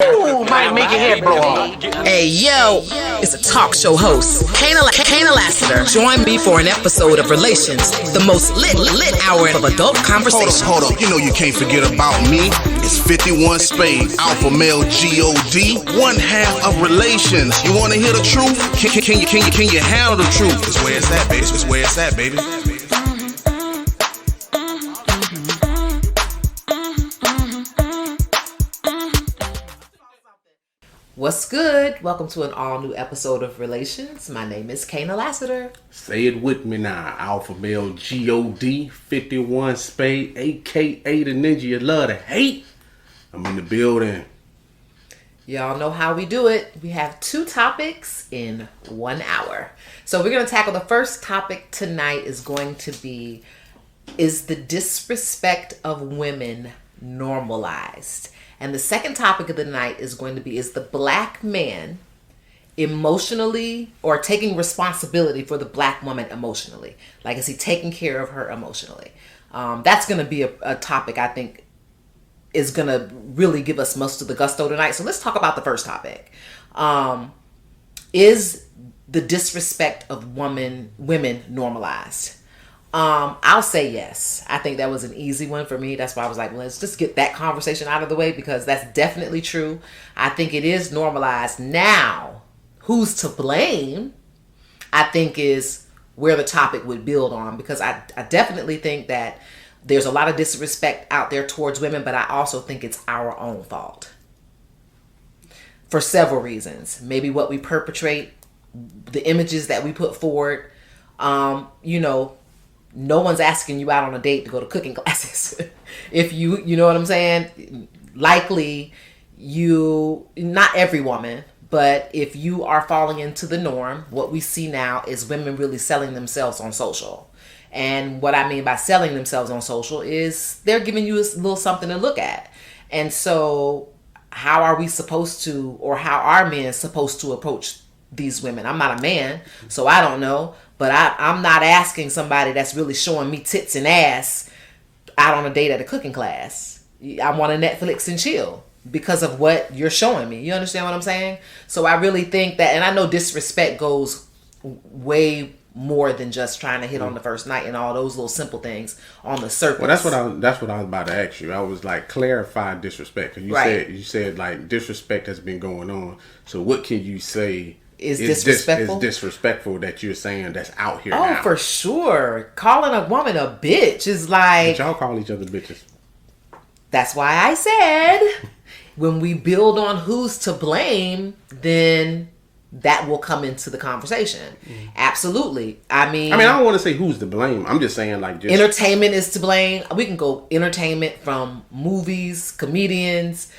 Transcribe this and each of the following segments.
Ooh, might make your head blow off. Hey, yo, it's a talk show host, Kaynah Lassiter. Join me for an episode of Relations, the most lit hour of adult conversation. Hold up, you know you can't forget about me. It's 51 Spade, alpha male G-O-D, one half of Relations. You wanna hear the truth? Can you handle the truth? It's where it's at, baby. It's where it's at, baby. What's good? Welcome to an all-new episode of Relations. My name is Kaynah Lassiter. Say it with me now. Alpha male G-O-D, 51 Spade, a.k.a. the ninja you love to hate. I'm in the building. Y'all know how we do it. We have two topics in 1 hour. So we're going to tackle the first topic tonight is going to be, is the disrespect of women normalized? And the second topic of the night is going to be, is the black man emotionally or taking responsibility for the black woman emotionally? Like, is he taking care of her emotionally? That's going to be a topic I think is going to really give us most of the gusto tonight. So let's talk about the first topic. Is the disrespect of women normalized? I'll say yes. I think that was an easy one for me. That's why I was like, well, let's just get that conversation out of the way because that's definitely true. I think it is normalized. Now, who's to blame, I think is where the topic would build on, because I definitely think that there's a lot of disrespect out there towards women, but I also think it's our own fault for several reasons. Maybe what we perpetrate, the images that we put forward, no one's asking you out on a date to go to cooking classes. If you know what I'm saying? Likely not every woman, but if you are falling into the norm, what we see now is women really selling themselves on social. And what I mean by selling themselves on social is they're giving you a little something to look at. And so how are we supposed to, or how are men supposed to approach these women? I'm not a man, so I don't know. But I'm not asking somebody that's really showing me tits and ass out on a date at a cooking class. I want to Netflix and chill because of what you're showing me. You understand what I'm saying? So I really think that, and I know disrespect goes way more than just trying to hit on the first night and all those little simple things on the surface. Well, that's what I was about to ask you. I was like, clarify disrespect. Cause you said like disrespect has been going on. So what can you say? Is disrespectful that you're saying that's out here now? Oh, for sure. Calling a woman a bitch is like... But y'all call each other bitches. That's why I said when we build on who's to blame, then that will come into the conversation. Absolutely. I mean, I don't want to say who's to blame. I'm just saying like... Entertainment is to blame. We can go entertainment from movies, comedians...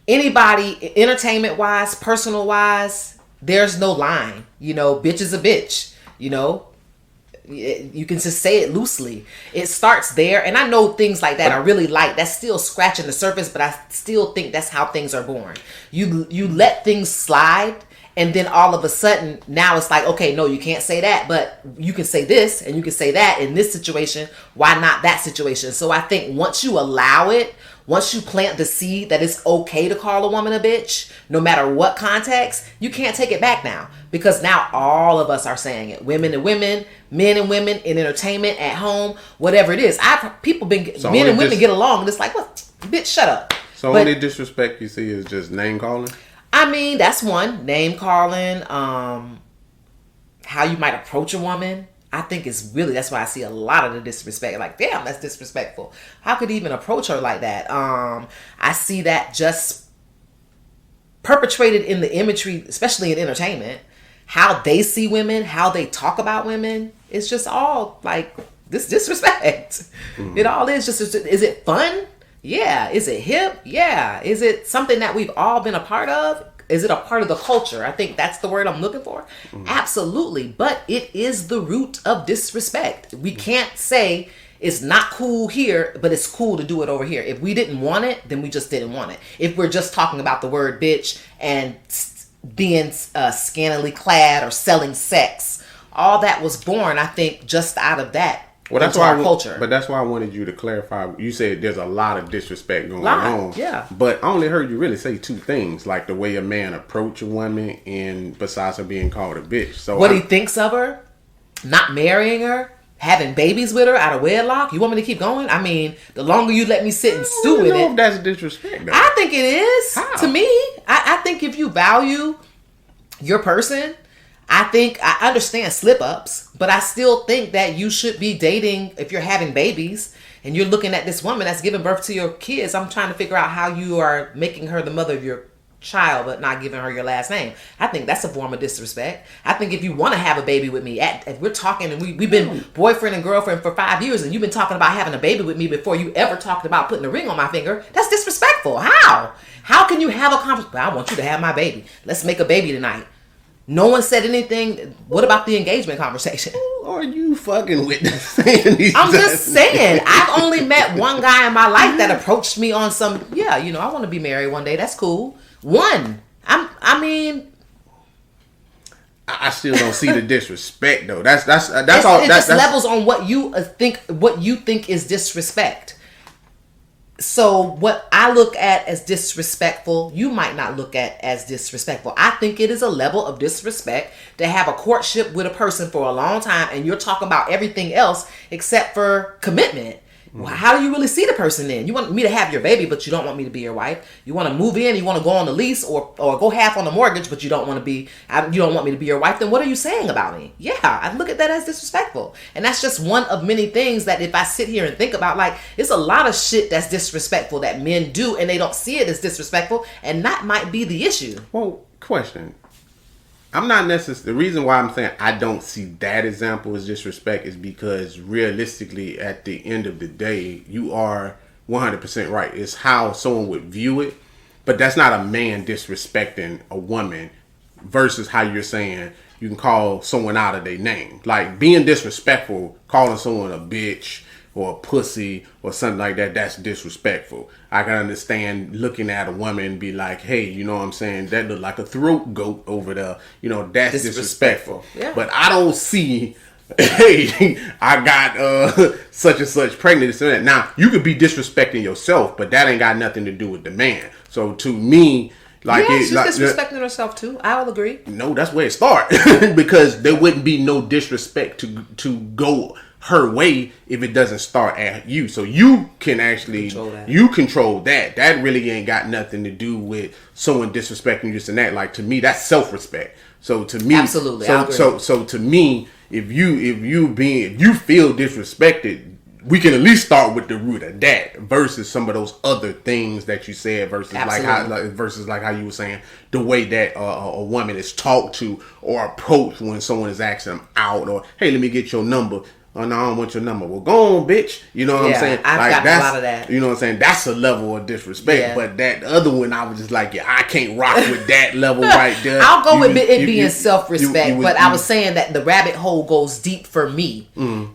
anybody, entertainment-wise, personal-wise, there's no line. Bitch is a bitch. You can just say it loosely. It starts there. And I know things like that are really light. That's still scratching the surface, but I still think that's how things are born. You let things slide, and then all of a sudden, now it's like, okay, no, you can't say that, but you can say this, and you can say that in this situation. Why not that situation? So I think once you allow it, once you plant the seed that it's okay to call a woman a bitch, no matter what context, you can't take it back now. Because now all of us are saying it. Women and women, men and women, in entertainment, at home, whatever it is. Men and women get along, and it's like, what? Bitch, shut up. So only disrespect you see is just name calling? That's one. Name calling, how you might approach a woman. I think it's really, that's why I see a lot of the disrespect. Like, damn, that's disrespectful. How could he even approach her like that? I see that just perpetrated in the imagery, especially in entertainment. How they see women, how they talk about women. It's just all like this disrespect. It all is just, is it fun? Yeah. Is it hip? Yeah. Is it something that we've all been a part of? Is it a part of the culture? I think that's the word I'm looking for. Absolutely. But it is the root of disrespect. We can't say it's not cool here, but it's cool to do it over here. If we didn't want it, then we just didn't want it. If we're just talking about the word bitch and being scantily clad or selling sex, all that was born, I think, just out of that that's into our culture. But that's why I wanted you to clarify. You said there's a lot of disrespect going on. Yeah. But I only heard you really say two things, like the way a man approach a woman, and besides her being called a bitch. So what he thinks of her, not marrying her, having babies with her out of wedlock. You want me to keep going? I mean, the longer you let me sit and stew with it. I don't know if that's disrespect, though. I think it is. How? To me. I think if you value your person, I understand slip-ups, but I still think that you should be dating if you're having babies and you're looking at this woman that's giving birth to your kids. I'm trying to figure out how you are making her the mother of your child but not giving her your last name. I think that's a form of disrespect. I think if you want to have a baby with me, if we're talking and we've been boyfriend and girlfriend for 5 years and you've been talking about having a baby with me before you ever talked about putting a ring on my finger, that's disrespectful. How can you have a conversation? I want you to have my baby. Let's make a baby tonight. No one said anything. What about the engagement conversation? Who are you fucking with? I'm just saying. I've only met one guy in my life that approached me on some, I want to be married one day. That's cool. One. I still don't see the disrespect though. That's all. It just levels on what you think is disrespect. So what I look at as disrespectful, you might not look at as disrespectful. I think it is a level of disrespect to have a courtship with a person for a long time and you're talking about everything else except for commitment. Well, how do you really see the person then? You want me to have your baby, but you don't want me to be your wife. You want to move in, you want to go on the lease or go half on the mortgage, but you don't want me to be your wife. Then what are you saying about me? Yeah, I look at that as disrespectful. And that's just one of many things that if I sit here and think about, like, it's a lot of shit that's disrespectful that men do and they don't see it as disrespectful. And that might be the issue. Well, question. I'm not necessarily, the reason why I'm saying I don't see that example as disrespect is because realistically at the end of the day, you are 100% right. It's how someone would view it, but that's not a man disrespecting a woman versus how you're saying you can call someone out of their name. Like being disrespectful, calling someone a bitch or a pussy or something like that, that's disrespectful. I can understand looking at a woman and be like, hey, you know what I'm saying? That look like a throat goat over there. You know, that's disrespectful. Yeah. But I don't see, hey, I got such and such pregnant. Now, you could be disrespecting yourself, but that ain't got nothing to do with the man. So to me, like, she's disrespecting herself too. I'll agree. No, that's where it starts. Because there wouldn't be no disrespect to go her way if it doesn't start at you. So you can actually control that. That really ain't got nothing to do with someone disrespecting you, this and that. Like, to me, that's self-respect. So to me, absolutely. So to me, if you feel disrespected, we can at least start with the root of that versus some of those other things that you said versus like how you were saying the way that a woman is talked to or approached when someone is asking them out or, hey, let me get your number. Oh, no, I don't want your number. Well, go on, bitch. You know what I'm saying? I've got a lot of that. You know what I'm saying? That's a level of disrespect. Yeah. But that other one, I was just like, I can't rock with that level right there. I'll go with it being self-respect, but I was saying that the rabbit hole goes deep for me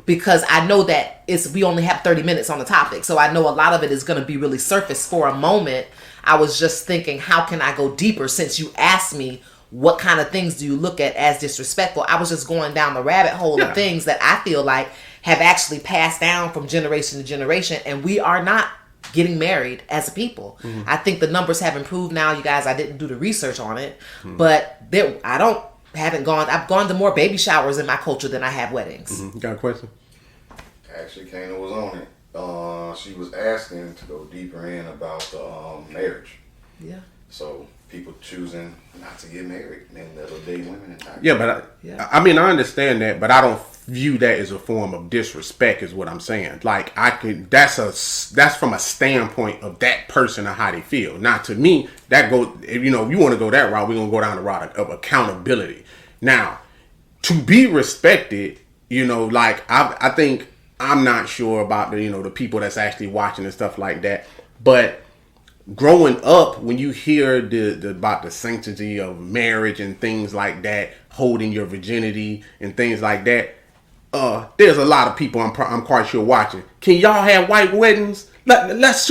because I know that we only have 30 minutes on the topic. So I know a lot of it is going to be really surface for a moment. I was just thinking, how can I go deeper since you asked me what kind of things do you look at as disrespectful? I was just going down the rabbit hole of things that I feel like have actually passed down from generation to generation, and we are not getting married as a people. I think the numbers have improved now, you guys. I didn't do the research on it, but I've gone to more baby showers in my culture than I have weddings. You got a question? Actually, Kaynah was on it. She was asking to go deeper in about the marriage. Yeah. So people choosing not to get married and that'll date women and I mean, I understand that, but I don't view that as a form of disrespect is what I'm saying. Like, that's from a standpoint of that person or how they feel. Now, to me, that if you want to go that route, we're going to go down the route of accountability. Now, to be respected, like, I think, I'm not sure about the people that's actually watching and stuff like that, but growing up, when you hear about the sanctity of marriage and things like that, holding your virginity and things like that, there's a lot of people I'm quite sure watching. Can y'all have white weddings? let's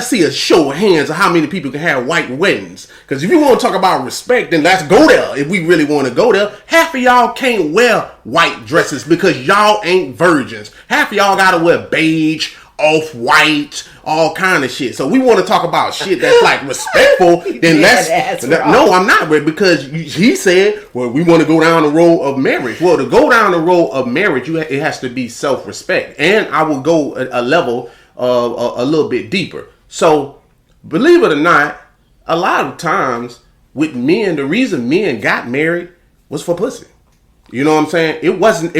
see a show of hands of how many people can have white weddings. Because if you want to talk about respect, then let's go there. If we really want to go there, half of y'all can't wear white dresses because y'all ain't virgins. Half of y'all gotta wear beige, off-white, all kind of shit. So we want to talk about shit that's like respectful. Then no, I'm not, because he said, well, we want to go down the road of marriage. Well, to go down the road of marriage, it has to be self-respect. And I will go a level a little bit deeper. So believe it or not, a lot of times with men, the reason men got married was for pussy. You know what I'm saying? It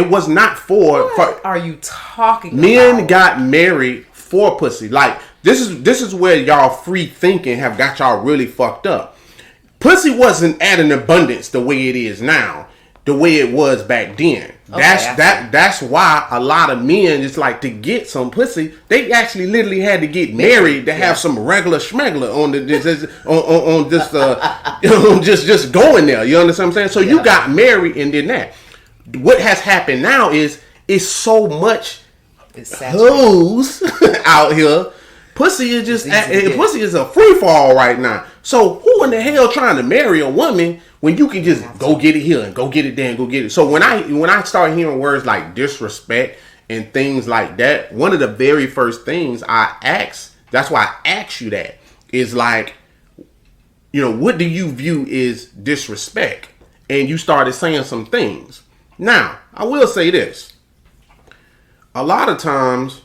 was not for. What are you talking about? Men got married for pussy. Like, this is where y'all free thinking have got y'all really fucked up. Pussy wasn't at an abundance the way it is now, the way it was back then. That's why a lot of men, just like, to get some pussy, they actually literally had to get married to have some regular schmegler on just going there. You understand what I'm saying? So you got married and did that. What has happened now is so much hoes out here. Pussy is just pussy is a free fall right now. So who in the hell trying to marry a woman when you can just go get it here and go get it there and go get it? So when I start hearing words like disrespect and things like that, one of the very first things I ask, that's why I ask you that, is like, you know, what do you view is disrespect? And you started saying some things. Now, I will say this. A lot of times,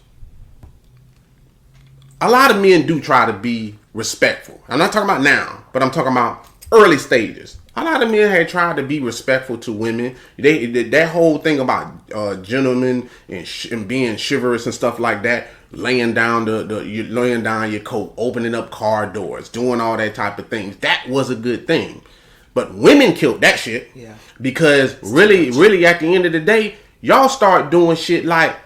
a lot of men do try to be respectful. I'm not talking about now, but I'm talking about early stages. A lot of men had tried to be respectful to women. That whole thing about gentlemen and being chivalrous and stuff like that, laying down laying down your coat, opening up car doors, doing all that type of things. That was a good thing. But women killed that shit. Yeah. Because really at the end of the day, y'all start doing shit like,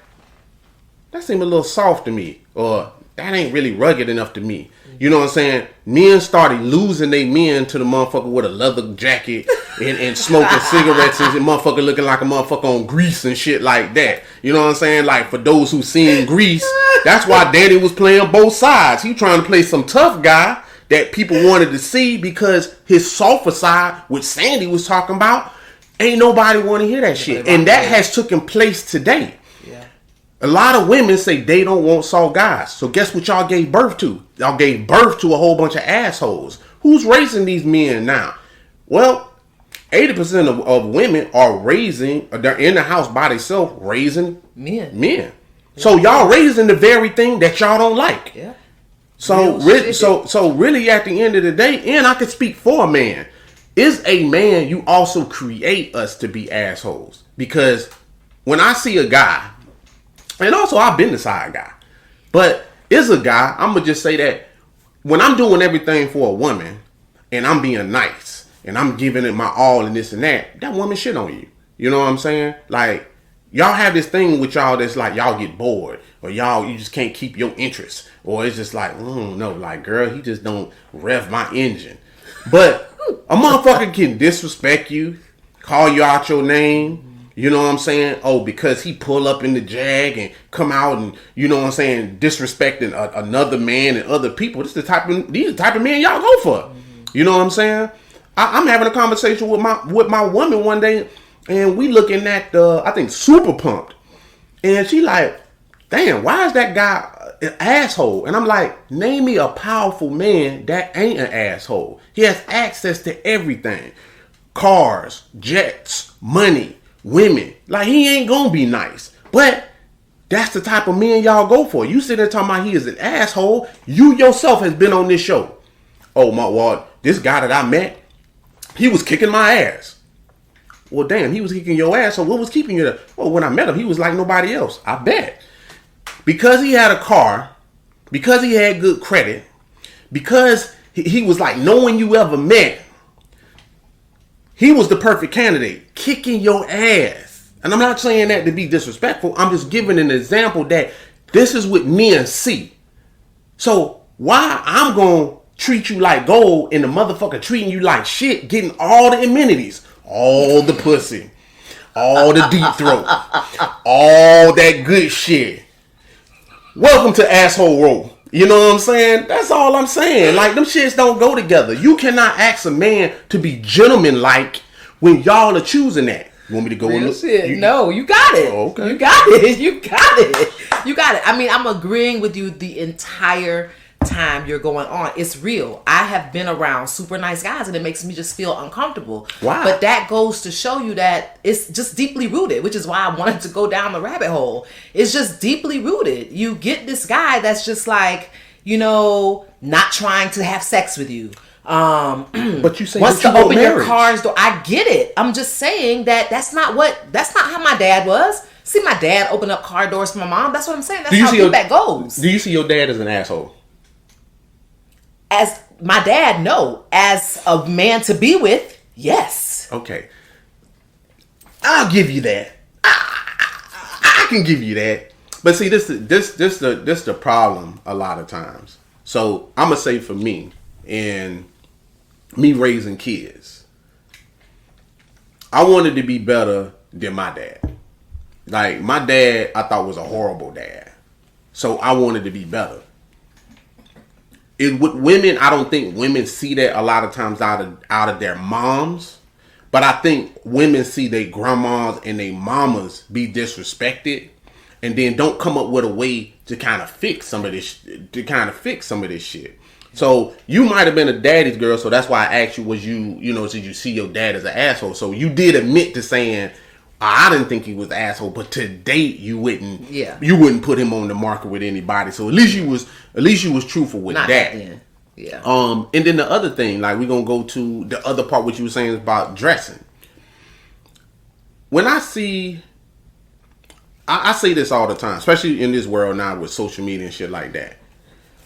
that seemed a little soft to me, or that ain't really rugged enough to me. You know what I'm saying? Men started losing their men to the motherfucker with a leather jacket and smoking cigarettes and motherfucker looking like a motherfucker on Grease and shit like that. You know what I'm saying? Like, for those who seen Grease, that's why Danny was playing both sides. He trying to play some tough guy that people wanted to see, because his softer side, which Sandy was talking about, ain't nobody want to hear that shit. And that has taken place today. Yeah. A lot of women say they don't want soft guys. So guess what y'all gave birth to? Y'all gave birth to a whole bunch of assholes. Who's raising these men now? Well, 80% of women they're in the house by themselves raising men. Yeah. So y'all raising the very thing that y'all don't like. Yeah. So really at the end of the day, and I can speak for a man, is a man, you also create us to be assholes. Because when I see a guy, and also I've been the side guy, but is a guy, I'm going to just say that when I'm doing everything for a woman and I'm being nice and I'm giving it my all and this and that woman shit on you. You know what I'm saying? Like, y'all have this thing with y'all that's like, y'all get bored, or you just can't keep your interest, or it's just like, no, like, girl, he just don't rev my engine. But a motherfucker can disrespect you, call you out your name, you know what I'm saying? Oh, because he pull up in the Jag and come out and, you know what I'm saying, disrespecting another man and other people. These are the type of men y'all go for. You know what I'm saying? I'm having a conversation with my woman one day, and we looking at I think Super Pumped, and she like, damn, why is that guy an asshole? And I'm like, name me a powerful man that ain't an asshole. He has access to everything. Cars, jets, money, women. Like, he ain't gonna be nice. But that's the type of men y'all go for. You sit there talking about he is an asshole. You yourself has been on this show. Oh, this guy that I met, he was kicking my ass. Well, damn, he was kicking your ass. So what was keeping you there? Well, when I met him, he was like nobody else. I bet. Because he had a car, because he had good credit, because he was like no one you ever met, he was the perfect candidate, kicking your ass. And I'm not saying that to be disrespectful. I'm just giving an example that this is what men see. So why I'm going to treat you like gold and the motherfucker treating you like shit, getting all the amenities, all the pussy, all the deep throat, all that good shit. Welcome to Asshole Row. You know what I'm saying? That's all I'm saying. Like, them shits don't go together. You cannot ask a man to be gentleman-like when y'all are choosing that. You want me to go Real shit. No, you got it. Oh, okay. You got it. You got it. You got it. I mean, I'm agreeing with you the entire time you're going on. It's real. I have been around super nice guys and it makes me just feel uncomfortable. Why? But that goes to show you that it's just deeply rooted, which is why I wanted to go down the rabbit hole. It's just deeply rooted. You get this guy that's just like, you know, not trying to have sex with you. But you say wants to open your car's door. I get it. I'm just saying that's not how my dad was. See my dad open up car doors for my mom. That's what I'm saying. That's how that goes. Do you see your dad as an asshole? As my dad, no. As a man to be with, yes. Okay. I'll give you that. I can give you that. But see, this the problem a lot of times. So I'm gonna say for me and me raising kids, I wanted to be better than my dad. Like, my dad, I thought was a horrible dad. So I wanted to be better. With women, I don't think women see that a lot of times out of their moms. But I think women see their grandmas and their mamas be disrespected, and then don't come up with a way to kind of fix some of this shit. So you might have been a daddy's girl, so that's why I asked you, did you see your dad as an asshole? So you did admit to saying, I didn't think he was an asshole, but to date you wouldn't put him on the market with anybody. So at least you was truthful with that. Then. Yeah. And then the other thing, like, we're gonna go to the other part what you were saying about dressing. When I say this all the time, especially in this world now with social media and shit like that.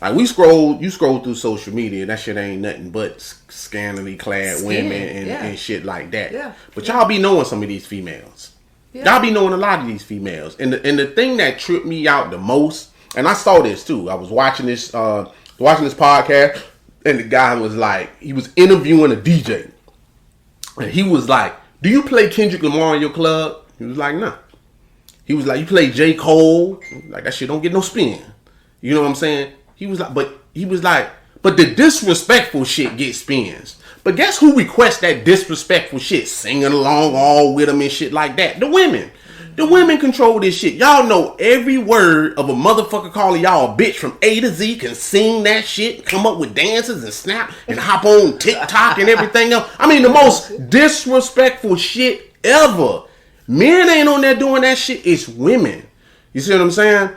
Like, you scroll through social media, that shit ain't nothing but scantily clad women and shit like that. Yeah. But y'all be knowing some of these females. Yeah. Y'all be knowing a lot of these females. And the thing that tripped me out the most, and I saw this too. I was watching this podcast, and the guy was like, he was interviewing a DJ. And he was like, do you play Kendrick Lamar in your club? He was like, nah. He was like, you play J. Cole? Like, that shit don't get no spin. You know what I'm saying? He was like, but the disrespectful shit gets spins. But guess who requests that disrespectful shit? Singing along all with them and shit like that. The women. The women control this shit. Y'all know every word of a motherfucker calling y'all a bitch from A to Z, can sing that shit, come up with dances and snap and hop on TikTok and everything else. I mean, the most disrespectful shit ever. Men ain't on there doing that shit. It's women. You see what I'm saying?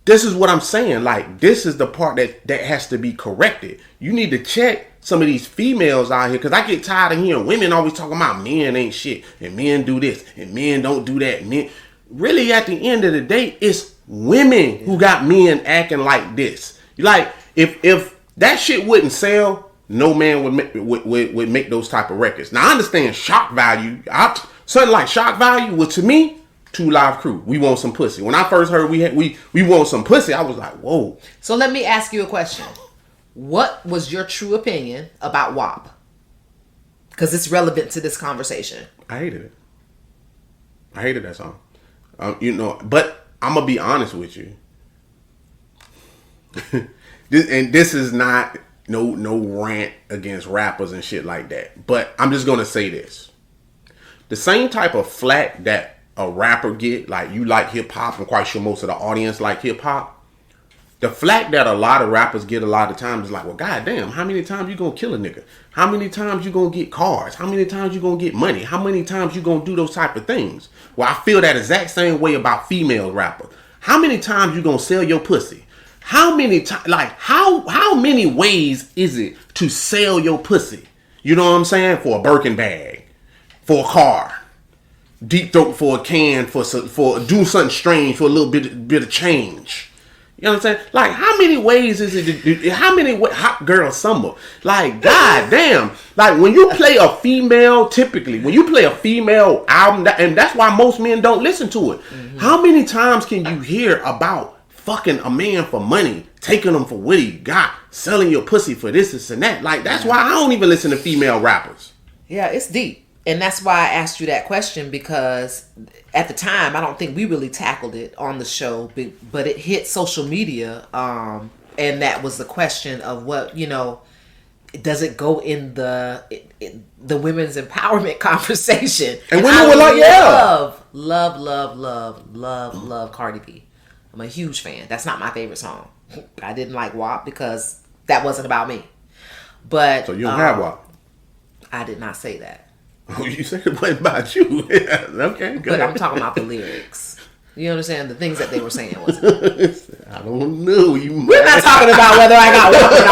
This is what I'm saying. Like, this is the part that has to be corrected. You need to check some of these females out here, because I get tired of hearing women always talking about men ain't shit, and men do this, and men don't do that. Men, really, at the end of the day, it's women who got men acting like this. Like, if that shit wouldn't sell, no man would make those type of records. Now, I understand shock value. Something like shock value was, to me, 2 Live Crew. We want some pussy. When I first heard we want some pussy, I was like, whoa. So let me ask you a question. What was your true opinion about WAP? Because it's relevant to this conversation. I hated it. I hated that song. But I'm gonna be honest with you. This is not no rant against rappers and shit like that. But I'm just gonna say this: the same type of flack that a rapper get, like, you like hip hop, I'm quite sure most of the audience like hip hop. The flack that a lot of rappers get a lot of times is like, well, goddamn, how many times you gonna kill a nigga? How many times you gonna get cars? How many times you gonna get money? How many times you gonna do those type of things? Well, I feel that exact same way about female rappers. How many times you gonna sell your pussy? How many times, like, how many ways is it to sell your pussy? You know what I'm saying? For a Birkin bag, for a car, deep throat for a can, for do something strange for a little bit of change. You know what I'm saying? Like, how many ways is it? How many hot girl summer? Like, goddamn! Like, when you play a female, typically when you play a female album, and that's why most men don't listen to it. Mm-hmm. How many times can you hear about fucking a man for money, taking him for what he got, selling your pussy for this and that? Like, that's why I don't even listen to female rappers. Yeah, it's deep. And that's why I asked you that question, because at the time, I don't think we really tackled it on the show, but it hit social media And that was the question of what, does it go in the women's empowerment conversation? And women were like, yeah. Love Cardi B. I'm a huge fan. That's not my favorite song. I didn't like WAP because that wasn't about me. But so you don't have WAP? I did not say that. Oh, you said it wasn't about you. Okay, good. But I'm talking about the lyrics. You understand the things that they were saying? Wasn't it? I don't know. We're not talking about whether I got WAP or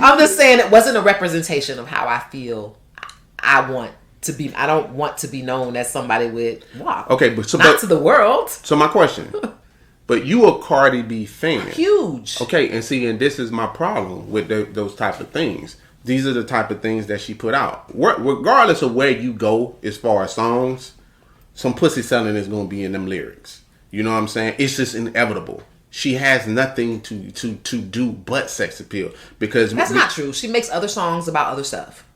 not. I'm just saying it wasn't a representation of how I feel. I want to be. I don't want to be known as somebody with WAP. Okay, but to the world. So my question. But you a Cardi B fan. Huge. Okay, and see, and this is my problem with those type of things. These are the type of things that she put out. Regardless of where you go as far as songs, some pussy selling is going to be in them lyrics. You know what I'm saying? It's just inevitable. She has nothing to do but sex appeal. Because that's not true. She makes other songs about other stuff.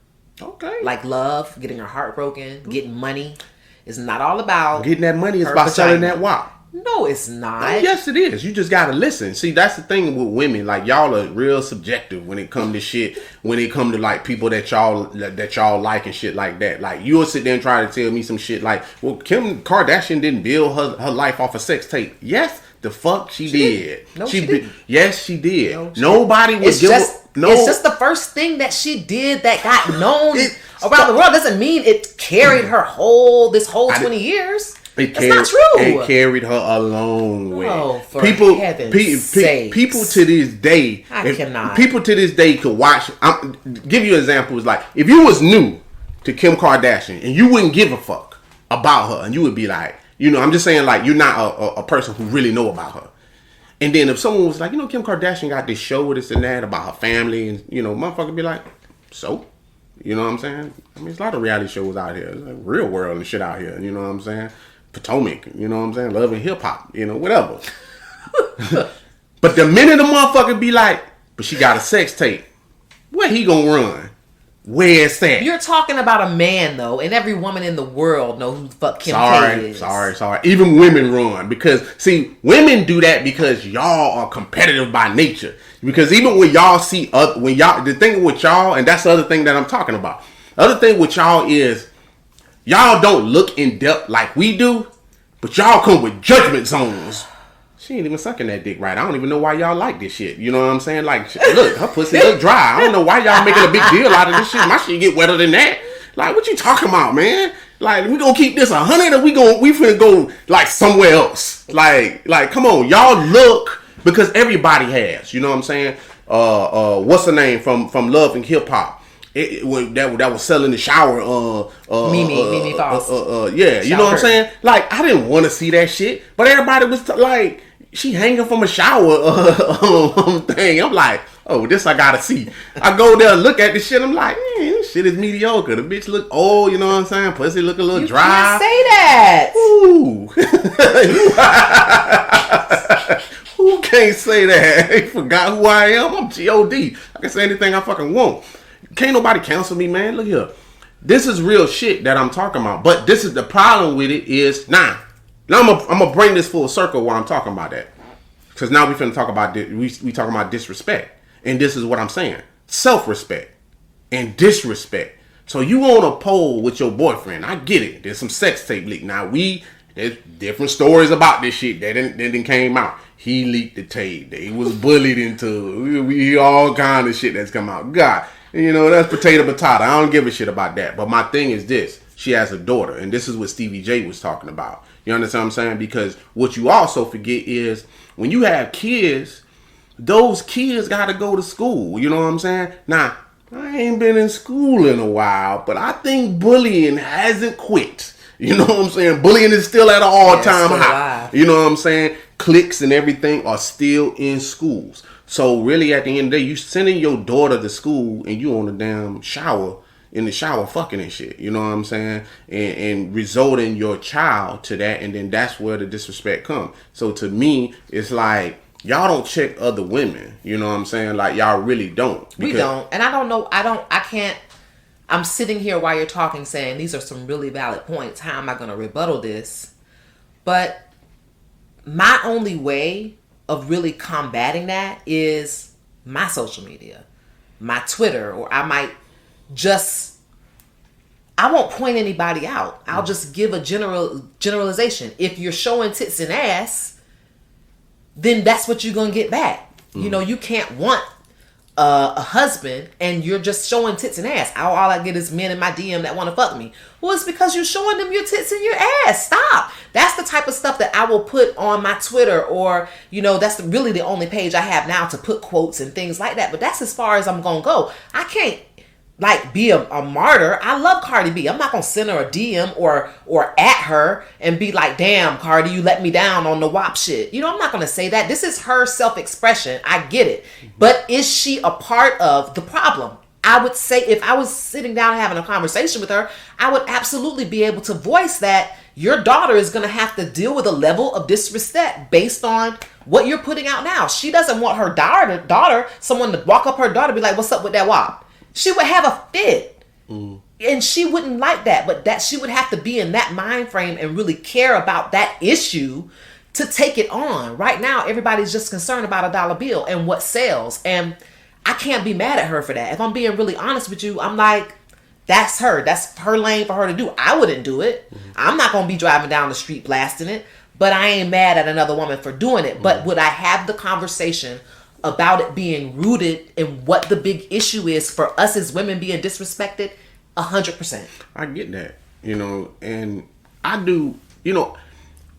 Okay. Like love, getting her heart broken, getting money. It's not all about getting that money. It's about selling that WAP. No, it's not. Oh, yes, it is. You just gotta listen. See, that's the thing with women. Like, y'all are real subjective when it come to shit. When it come to like people that y'all like and shit like that. Like, you'll sit there and try to tell me some shit like, well, Kim Kardashian didn't build her life off a sex tape. Yes, the fuck she did. No, she didn't. Yes, she did. No, nobody would give It's just the first thing that she did that got known around the world. Doesn't mean it carried her this whole 20 years. That's not true. It carried her a long way. Oh, for heaven's sake. People to this day, people to this day could watch. Give you examples like if you was new to Kim Kardashian and you wouldn't give a fuck about her, and you would be like, I'm just saying like you're not a person who really know about her. And then if someone was like, Kim Kardashian got this show with this and that about her family, and motherfucker be like, so. You know what I'm saying? I mean, there's a lot of reality shows out here. There's like Real World and shit out here. You know what I'm saying? Potomac, you know what I'm saying? Love and hip hop, whatever. But the minute the motherfucker be like, but she got a sex tape, where he gonna run? Where's that? You're talking about a man though, and every woman in the world know who the fuck Kim K is. Sorry. Even women run because see, women do that because y'all are competitive by nature. Because even when y'all see the thing with y'all, and that's the other thing that I'm talking about. The other thing with y'all is y'all don't look in depth like we do, but y'all come with judgment zones. She ain't even sucking that dick right. I don't even know why y'all like this shit. You know what I'm saying? Like, look, her pussy look dry. I don't know why y'all making a big deal out of this shit. My shit get wetter than that. Like, what you talking about, man? Like, we gonna keep this 100 or we finna go like somewhere else? Like, come on, y'all look because everybody has. You know what I'm saying? What's her name from Love and Hip Hop? That was selling the shower. Mimi Foss. Yeah, you know what I'm saying? Like, I didn't want to see that shit, but everybody was like, she hanging from a shower thing. I'm like, oh, this I gotta see. I go there and look at this shit. I'm like, this shit is mediocre. The bitch look old. You know what I'm saying? Pussy look a little dry. You can't say that. Ooh. Who can't say that? They forgot who I am. I'm G.O.D. I can say anything I fucking want. Can't nobody cancel me, man. Look here. This is real shit that I'm talking about. But this is the problem with it is, now I'm gonna bring this full circle while I'm talking about that. Because now we finna talk about we talking about disrespect. And this is what I'm saying. Self-respect and disrespect. So you on a pole with your boyfriend. I get it. There's some sex tape leak. Now there's different stories about this shit that didn't came out. He leaked the tape. They was bullied into it. We all kind of shit that's come out. God, that's potato. I don't give a shit about that. But my thing is this. She has a daughter. And this is what Stevie J was talking about. You understand what I'm saying? Because what you also forget is when you have kids, those kids got to go to school. You know what I'm saying? Now, I ain't been in school in a while, but I think bullying hasn't quit. You know what I'm saying? Bullying is still at an all-time high. You know what I'm saying? Cliques and everything are still in schools. So really at the end of the day, you sending your daughter to school and you on the damn in the shower fucking and shit. You know what I'm saying? And resulting your child to that, and then that's where the disrespect comes. So to me, it's like, y'all don't check other women. You know what I'm saying? Like, y'all really don't. We don't. And I don't know. I can't. I'm sitting here while you're talking saying these are some really valid points. How am I going to rebuttal this? But my only way of really combating that is my social media, my Twitter, or I might just, I won't point anybody out. I'll just give a generalization. If you're showing tits and ass, then that's what you're going to get back. You know, you can't want a husband and you're just showing tits and ass. All I get is men in my DM that want to fuck me. Well, it's because you're showing them your tits and your ass. Stop. That's the type of stuff that I will put on my Twitter, or, you know, that's really the only page I have now to put quotes and things like that. But that's as far as I'm going to go. I can't like be a martyr. I love Cardi B. I'm not going to send her a DM or at her and be like, damn, Cardi, you let me down on the WAP shit. You know, I'm not going to say that. This is her self-expression. I get it. But is she a part of the problem? I would say if I was sitting down having a conversation with her, I would absolutely be able to voice that your daughter is going to have to deal with a level of disrespect based on what you're putting out now. She doesn't want her daughter, someone to walk up her daughter and be like, what's up with that WAP? She would have a fit. And she wouldn't like that. But that she would have to be in that mind frame and really care about that issue to take it on. Right now, everybody's just concerned about a dollar bill and what sells. And I can't be mad at her for that. If I'm being really honest with you, I'm like, that's her. That's her lane for her to do. I wouldn't do it. I'm not going to be driving down the street blasting it. But I ain't mad at another woman for doing it. But would I have the conversation about it being rooted in what the big issue is for us as women being disrespected? 100%. I get that, you know, and I do, you know,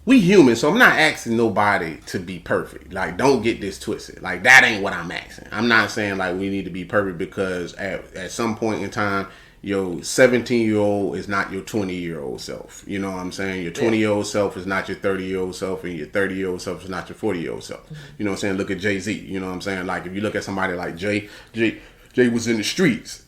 we human, so I'm not asking nobody to be perfect. Like, don't get this twisted. Like, that ain't what I'm asking. I'm not saying like we need to be perfect, because at some point in time, your 17-year-old is not your 20-year-old self. You know what I'm saying? Your 20-year-old self is not your 30-year-old self, and your 30-year-old self is not your 40-year-old self. You know what I'm saying? Look at Jay-Z. You know what I'm saying? Like, if you look at somebody like Jay was in the streets.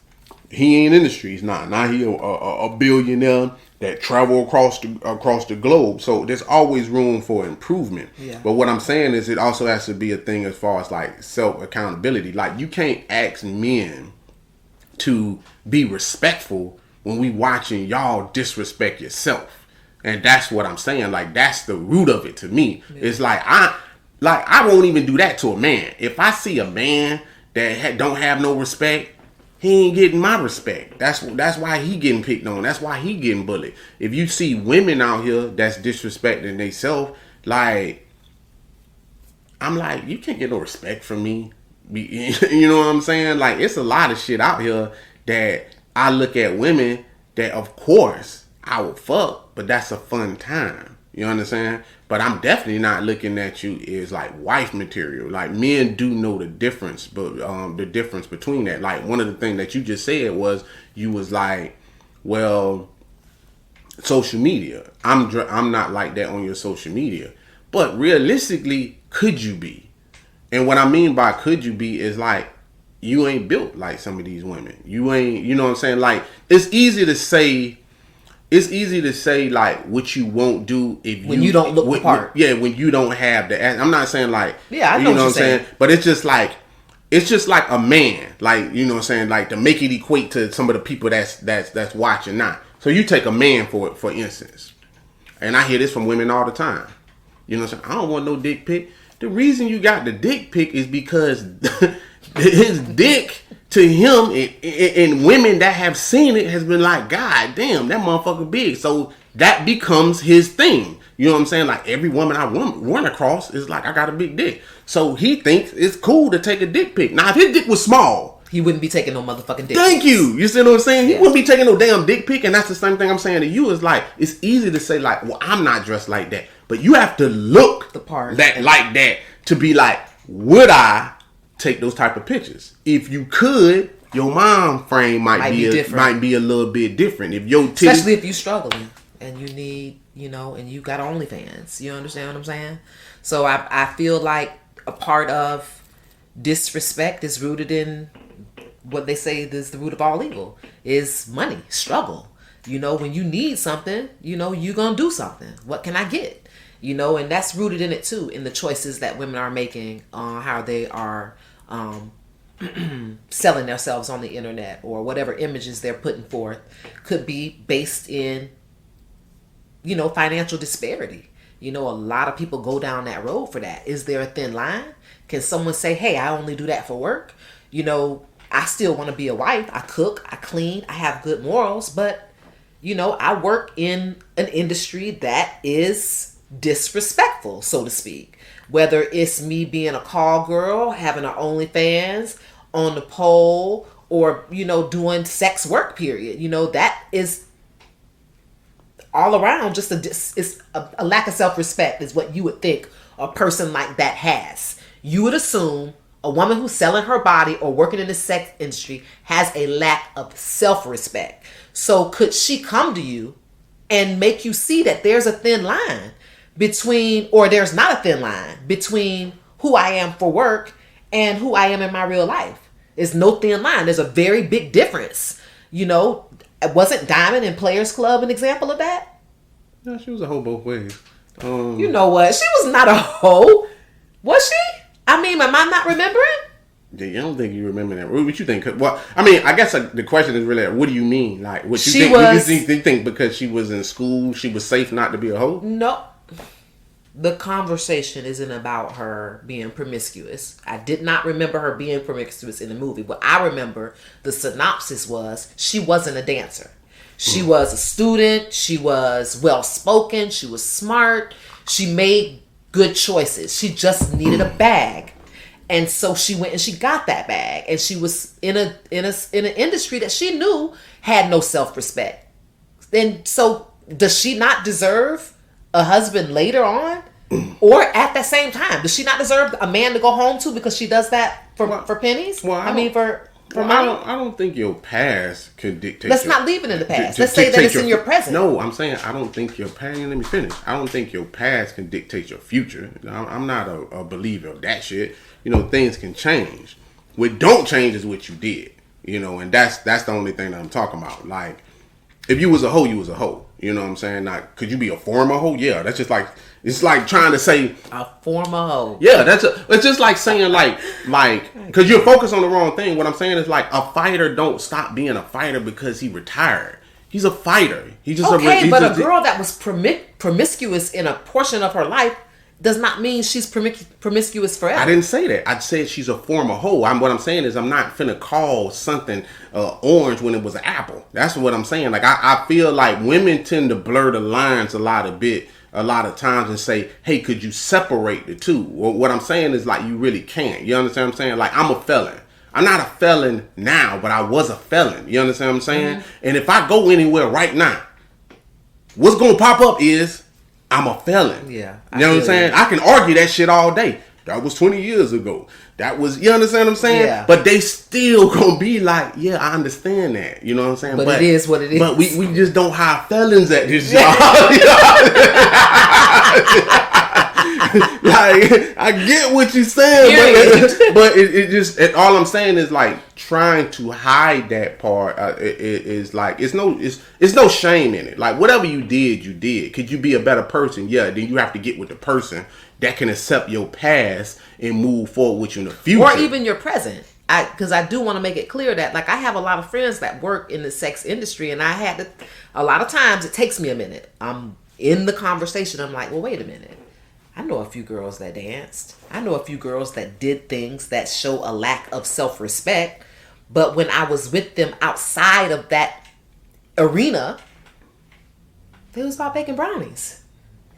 He ain't in the streets now. Now he a billionaire that travel across the globe. So there's always room for improvement. Yeah. But what I'm saying is it also has to be a thing as far as like self accountability. Like, you can't ask men to be respectful when we watching y'all disrespect yourself. And that's what I'm saying. Like, that's the root of it to me. Yeah. It's like I won't even do that to a man. If I see a man that don't have no respect, he ain't getting my respect. That's why he getting picked on. That's why he getting bullied. If you see women out here that's disrespecting themselves, like, I'm like, you can't get no respect from me. You know what I'm saying? Like, it's a lot of shit out here that I look at women that, of course, I would fuck, but that's a fun time. You understand? But I'm definitely not looking at you as like wife material. Like, men do know the difference, but the difference between that. Like, one of the things that you just said was, you was like, well, social media. I'm not like that on your social media. But realistically, could you be? And what I mean by could you be is like, you ain't built like some of these women. You ain't, you know what I'm saying? Like, it's easy to say like what you won't do if when you don't look the part. When you don't have the. I'm not saying like, I know what you're saying. But it's just like a man, like, you know what I'm saying, like, to make it equate to some of the people that's watching now. So you take a man for instance, and I hear this from women all the time. You know what I'm saying? I don't want no dick pic. The reason you got the dick pic is because his dick to him and women that have seen it has been like, God damn, that motherfucker big. So that becomes his thing. You know what I'm saying? Like, every woman I run across is like, I got a big dick. So he thinks it's cool to take a dick pic. Now, if his dick was small, he wouldn't be taking no motherfucking dick. Thank you. You see what I'm saying? He wouldn't be taking no damn dick pic. And that's the same thing I'm saying to you. Is like, it's easy to say like, well, I'm not dressed like that. But you have to look the part like that to be like, would I take those type of pictures? If you could, your mind frame might be a little bit different. If your especially if you struggling and you need, you know, and you got OnlyFans. You understand what I'm saying? So I feel like a part of disrespect is rooted in what they say is the root of all evil is money, struggle. You know, when you need something, you know, you're going to do something. What can I get? You know, and that's rooted in it too, in the choices that women are making, how they are selling themselves on the internet, or whatever images they're putting forth could be based in, you know, financial disparity. You know, a lot of people go down that road for that. Is there a thin line? Can someone say, hey, I only do that for work? You know, I still want to be a wife. I cook, I clean, I have good morals, but, you know, I work in an industry that is disrespectful, so to speak. Whether it's me being a call girl, having an OnlyFans, on the pole, or, you know, doing sex work, period. You know, that is all around just a lack of self-respect is what you would think a person like that has. You would assume a woman who's selling her body or working in the sex industry has a lack of self-respect. So could she come to you and make you see that there's a thin line between, or there's not a thin line between who I am for work and who I am in my real life? There's no thin line. There's a very big difference. You know, wasn't Diamond in Players Club an example of that? No, she was a hoe both ways. You know what? She was not a hoe. Was she? I mean, am I not remembering? Yeah, I don't think you remember that. What you think? Well, I mean, I guess the question is really, what do you mean? Like, what you think? You think because she was in school, she was safe not to be a hoe? No. The conversation isn't about her being promiscuous. I did not remember her being promiscuous in the movie. What I remember, the synopsis was, she wasn't a dancer. She was a student. She was well-spoken. She was smart. She made good choices. She just needed a bag. And so she went and she got that bag. And she was in an industry that she knew had no self-respect. And so does she not deserve a husband later on? Or at that same time? Does she not deserve a man to go home to because she does that for pennies? Well, I don't think your past can dictate. Let's not leave it in the past. Let's say that it's in your present. No, I'm saying I don't think your past. Let me finish. I don't think your past can dictate your future. I'm not a believer of that shit. You know, things can change. What don't change is what you did. You know, and that's the only thing that I'm talking about. Like, if you was a hoe, you was a hoe. You know what I'm saying? Like, could you be a former hoe? Yeah, that's just like, it's like trying to say a former hoe. Yeah, it's just like saying like, because you're focused on the wrong thing. What I'm saying is like, a fighter don't stop being a fighter because he retired. He's a fighter. He's just a girl that was promiscuous in a portion of her life does not mean she's promiscuous forever. I didn't say that. I said she's a former hoe. What I'm saying is I'm not finna call something orange when it was an apple. That's what I'm saying. Like, I feel like women tend to blur the lines a lot of times and say, hey, could you separate the two? Well, what I'm saying is like, you really can't. You understand what I'm saying? Like, I'm a felon. I'm not a felon now, but I was a felon. You understand what I'm saying? Mm-hmm. And if I go anywhere right now, what's going to pop up is I'm a felon. Yeah. You know what I'm saying? I can argue that shit all day. That was 20 years ago. That was, you understand what I'm saying? Yeah. But they still gonna be like, yeah, I understand that. You know what I'm saying? But it is what it is. But we just don't hire felons at this job. Like, I get what you're saying, but it just, all I'm saying is like trying to hide that part. Is like, it's no shame in it. Like, whatever you did. Could you be a better person? Yeah. Then you have to get with the person that can accept your past and move forward with you in the future, or even your present. Because I do want to make it clear that, like, I have a lot of friends that work in the sex industry, and a lot of times it takes me a minute. I'm in the conversation. I'm like, well, wait a minute. I know a few girls that danced. I know a few girls that did things that show a lack of self-respect. But when I was with them outside of that arena, it was about baking brownies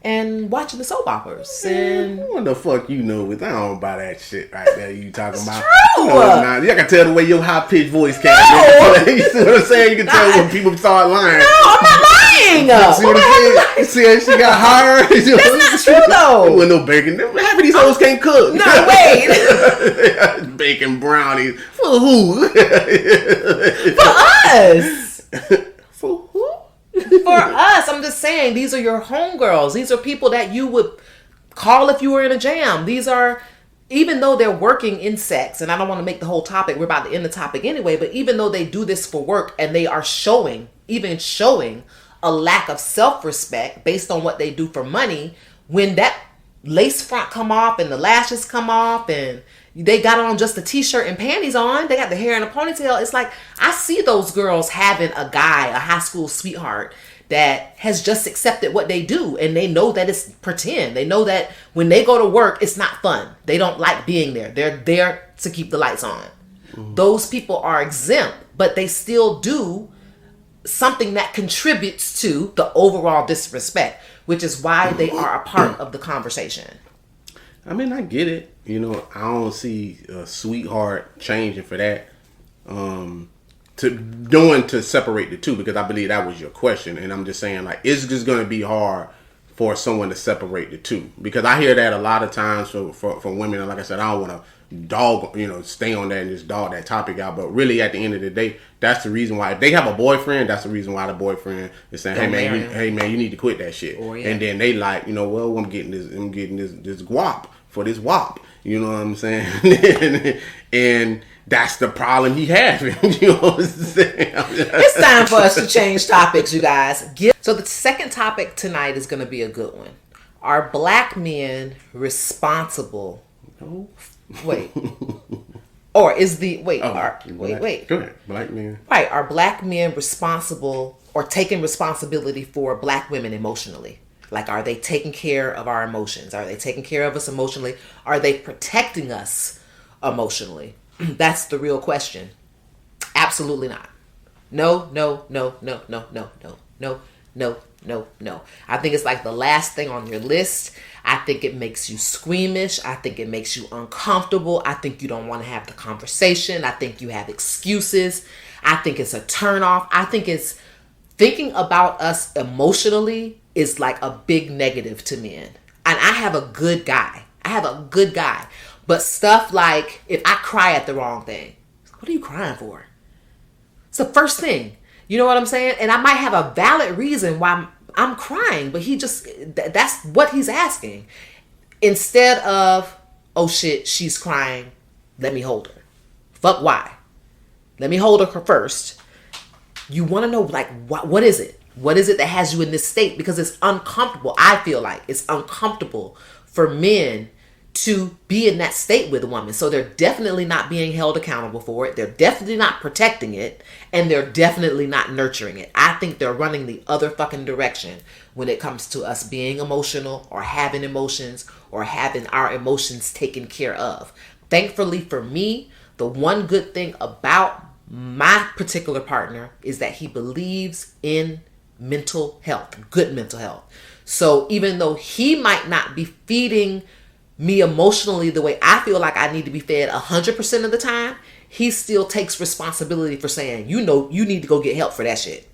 and watching the soap oppers. And what the fuck you know? I don't buy that shit right there you talking about. True. No, you can tell the way your high-pitched voice came. No. You see what I'm saying? You can tell when people start lying. No, I'm not lying. See what I'm saying? See, she got hired. That's not true, though. There wasn't no bacon. Half of these hoes can't cook. No, wait. Bacon brownies. For who? For us. For who? For us. I'm just saying, these are your homegirls. These are people that you would call if you were in a jam. These are, even though they're working in sex, and I don't want to make the whole topic, we're about to end the topic anyway, but even though they do this for work and they are showing a lack of self-respect based on what they do for money, when that lace front come off and the lashes come off and they got on just a t-shirt and panties on, they got the hair in a ponytail, it's like, I see those girls having a guy, a high school sweetheart that has just accepted what they do, and they know that it's pretend. They know that when they go to work, it's not fun. They don't like being there. They're there to keep the lights on. Those people are exempt, but they still do something that contributes to the overall disrespect, which is why they are a part of the conversation. I mean, I get it. You know, I don't see a sweetheart changing for that. To separate the two, because I believe that was your question, and I'm just saying, like, it's just going to be hard for someone to separate the two, because I hear that a lot of times for women, and like I said, I don't want to stay on that and just dog that topic out, but really at the end of the day, that's the reason why. If they have a boyfriend, that's the reason why the boyfriend is saying, hey man, you need to quit that shit. And then they like, well, I'm getting this guap for this wop. You know what I'm saying? and that's the problem he having. You know what I'm saying? It's time for us to change topics, you guys. So the second topic tonight is going to be a good one. Are black men responsible? No. Wait. Or is the wait? Go Wait. Go ahead. Black men. Right. Are black men responsible or taking responsibility for black women emotionally? Like, are they taking care of our emotions? Are they taking care of us emotionally? Are they protecting us emotionally? That's the real question. Absolutely not. No. I think it's like the last thing on your list. I think it makes you squeamish. I think it makes you uncomfortable. I think you don't want to have the conversation. I think you have excuses. I think it's a turnoff. I think it's thinking about us emotionally is like a big negative to men. And I have a good guy. But stuff like, if I cry at the wrong thing, what are you crying for? It's the first thing. You know what I'm saying? And I might have a valid reason why I'm crying, but that's what he's asking. Instead of, oh shit, she's crying, let me hold her. Fuck why? Let me hold her first. You want to know, like, what is it? What is it that has you in this state? Because it's uncomfortable. I feel like it's uncomfortable for men to be in that state with a woman. So they're definitely not being held accountable for it. They're definitely not protecting it. And they're definitely not nurturing it. I think they're running the other fucking direction when it comes to us being emotional or having emotions or having our emotions taken care of. Thankfully for me, the one good thing about my particular partner is that he believes in mental health, good mental health. So even though he might not be feeding me emotionally the way I feel like I need to be fed 100% of the time, he still takes responsibility for saying, you need to go get help for that shit.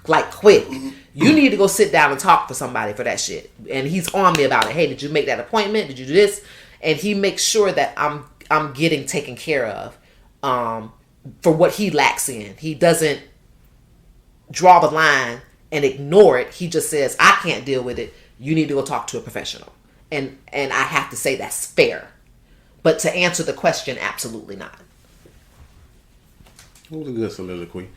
Like, quick. You need to go sit down and talk to somebody for that shit. And he's on me about it. Hey, did you make that appointment? Did you do this? And he makes sure that I'm getting taken care of for what he lacks in. He doesn't draw the line and ignore it. He just says, I can't deal with it. You need to go talk to a professional. And I have to say that's fair. But to answer the question, absolutely not. It was a good soliloquy.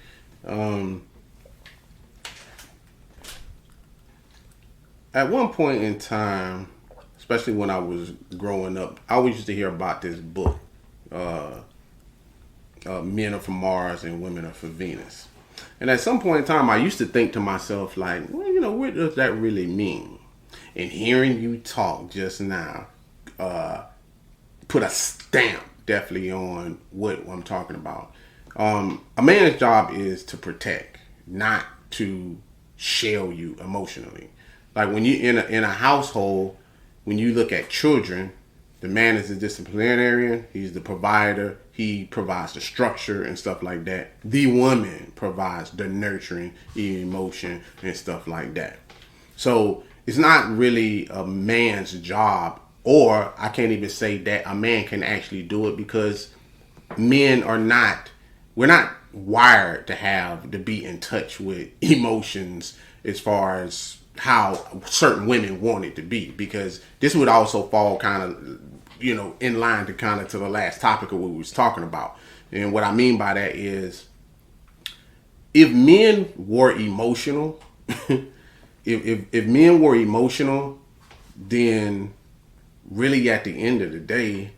At one point in time, especially when I was growing up, I always used to hear about this book, Men Are From Mars and Women Are From Venus. And at some point in time, I used to think to myself, like, well, what does that really mean? And hearing you talk just now put a stamp definitely on what I'm talking about. A man's job is to protect, not to shell you emotionally. Like when you in a household, when you look at children, the man is the disciplinarian, he's the provider, he provides the structure and stuff like that. The woman provides the nurturing, emotion and stuff like that. So it's not really a man's job, or I can't even say that a man can actually do it, because men are not, we're not wired to be in touch with emotions as far as how certain women want it to be, because this would also fall kind of, in line to the last topic of what we was talking about. And what I mean by that is, if men were emotional, if men were emotional, then really at the end of the day,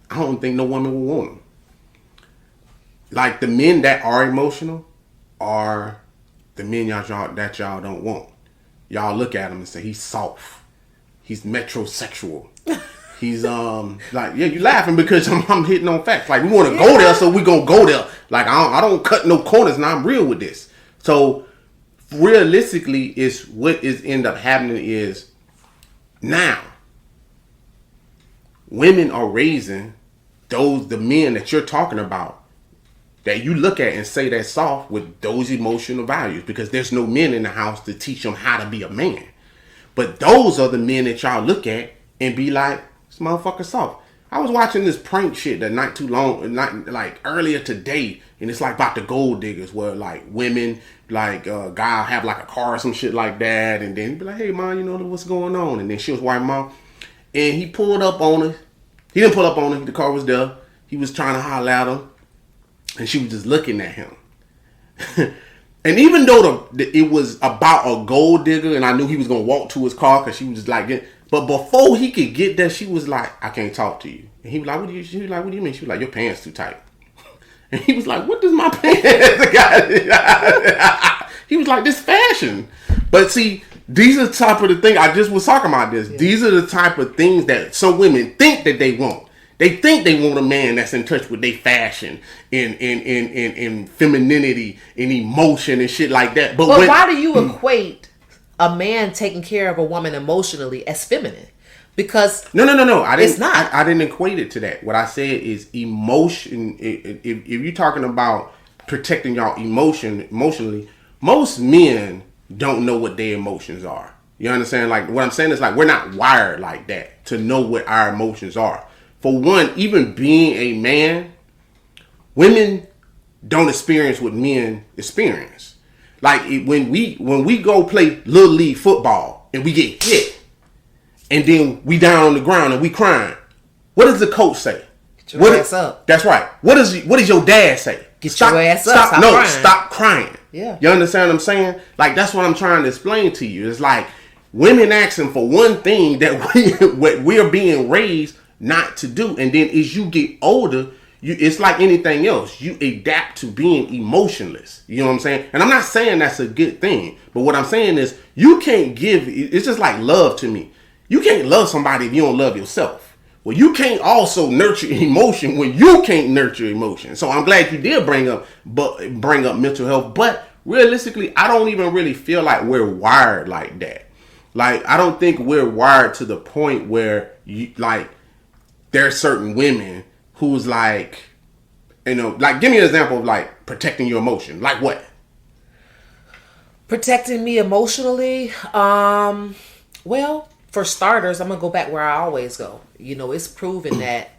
I don't think no woman would want them. Like, the men that are emotional are the men that y'all don't want. Y'all look at him and say he's soft. He's metrosexual. He's like, yeah, you laughing because I'm hitting on facts. Like, we want to go there, so we gonna go there. Like, I don't cut no corners, and I'm real with this. So realistically, is what is end up happening is now women are raising the men that you're talking about, that you look at and say they're soft, with those emotional values, because there's no men in the house to teach them how to be a man. But those are the men that y'all look at and be like, this motherfucker soft. I was watching this prank shit that like earlier today, and it's like about the gold diggers, where like women, like guy have like a car or some shit like that, and then he'd be like, hey man, you know what's going on? And then she was white mom, and he pulled up on her. He didn't pull up on her. The car was there. He was trying to holler at her, and she was just looking at him. And even though it was about a gold digger, and I knew he was gonna walk to his car because she was just like, but before he could get there, she was like, I can't talk to you. And he was like, what do you mean? She was like, your pants too tight. And he was like, what does my pants got? He was like, this fashion. But see, these are the type of the thing, I just was talking about this. Yeah. These are the type of things that some women think that they want. They think they want a man that's in touch with their fashion and femininity and emotion and shit like that. But why do you equate a man taking care of a woman emotionally as feminine? Because no. It's not. I didn't equate it to that. What I said is emotion. If you're talking about protecting y'all emotionally, most men don't know what their emotions are. You understand? Like, what I'm saying is, like, we're not wired like that to know what our emotions are. For one, even being a man, women don't experience what men experience. Like, when we go play little league football and we get hit, and then we down on the ground and we crying, what does the coach say? Get your ass up. That's right. What does your dad say? Get your ass up. Stop crying. Yeah. You understand what I'm saying? Like, that's what I'm trying to explain to you. It's like women asking for one thing that we're being raised not to do, and then as you get older, it's like anything else. You adapt to being emotionless. You know what I'm saying? And I'm not saying that's a good thing, but what I'm saying is you can't give. It's just like love to me. You can't love somebody if you don't love yourself. Well, you can't also nurture emotion when you can't nurture emotion. So I'm glad you did bring up mental health, but realistically, I don't even really feel like we're wired like that. Like, I don't think we're wired to the point where there are certain women who's like, like, give me an example of like protecting your emotion. Like what? Protecting me emotionally? Well, for starters, I'm going to go back where I always go. It's proven that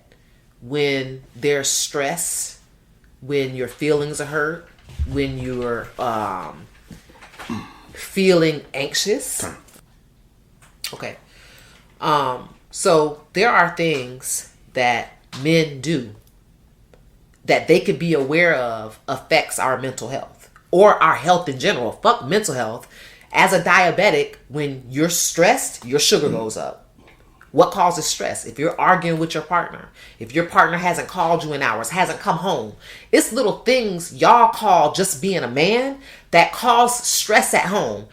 when there's stress, when your feelings are hurt, when you're feeling anxious. Okay. So there are things that men do that they could be aware of affects our mental health or our health in general. Fuck mental health. As a diabetic, when you're stressed, your sugar goes up. What causes stress? If you're arguing with your partner, if your partner hasn't called you in hours, hasn't come home, it's little things y'all call just being a man that cause stress at home.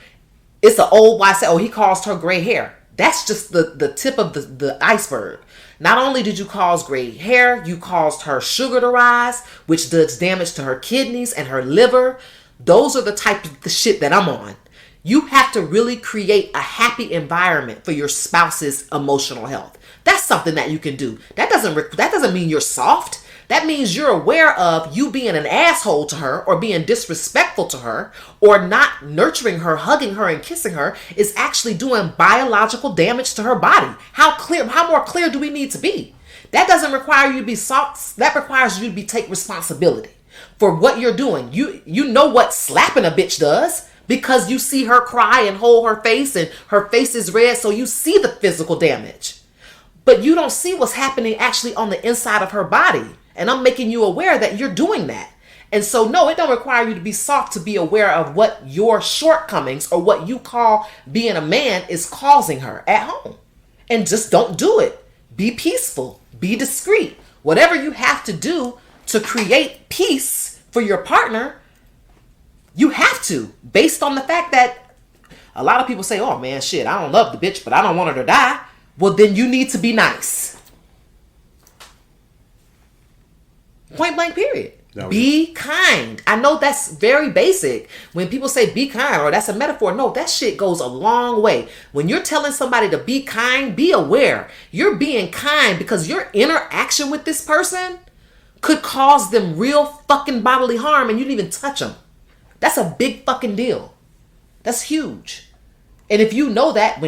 It's an old wife say, oh, he caused her gray hair. That's just the tip of the iceberg. Not only did you cause gray hair, you caused her sugar to rise, which does damage to her kidneys and her liver. Those are the type of the shit that I'm on. You have to really create a happy environment for your spouse's emotional health. That's something that you can do. That doesn't mean you're soft. That means you're aware of you being an asshole to her or being disrespectful to her or not nurturing her, hugging her, and kissing her is actually doing biological damage to her body. How more clear do we need to be? That doesn't require you to be soft. That requires you to take responsibility for what you're doing. You know what slapping a bitch does because you see her cry and hold her face and her face is red, so you see the physical damage. But you don't see what's happening actually on the inside of her body. And I'm making you aware that you're doing that. And so, no, it don't require you to be soft to be aware of what your shortcomings or what you call being a man is causing her at home. And just don't do it. Be peaceful. Be discreet. Whatever you have to do to create peace for your partner, You have to, based on the fact that a lot of people say, oh man, shit, I don't love the bitch, but I don't want her to die. Well, then you need to be nice. Point blank, period. Be kind. I know that's very basic. When people say be kind or that's a metaphor, no, that shit goes a long way. When you're telling somebody to be kind, be aware. You're being kind because your interaction with this person could cause them real fucking bodily harm and you didn't even touch them. That's a big fucking deal. That's huge. And if you know that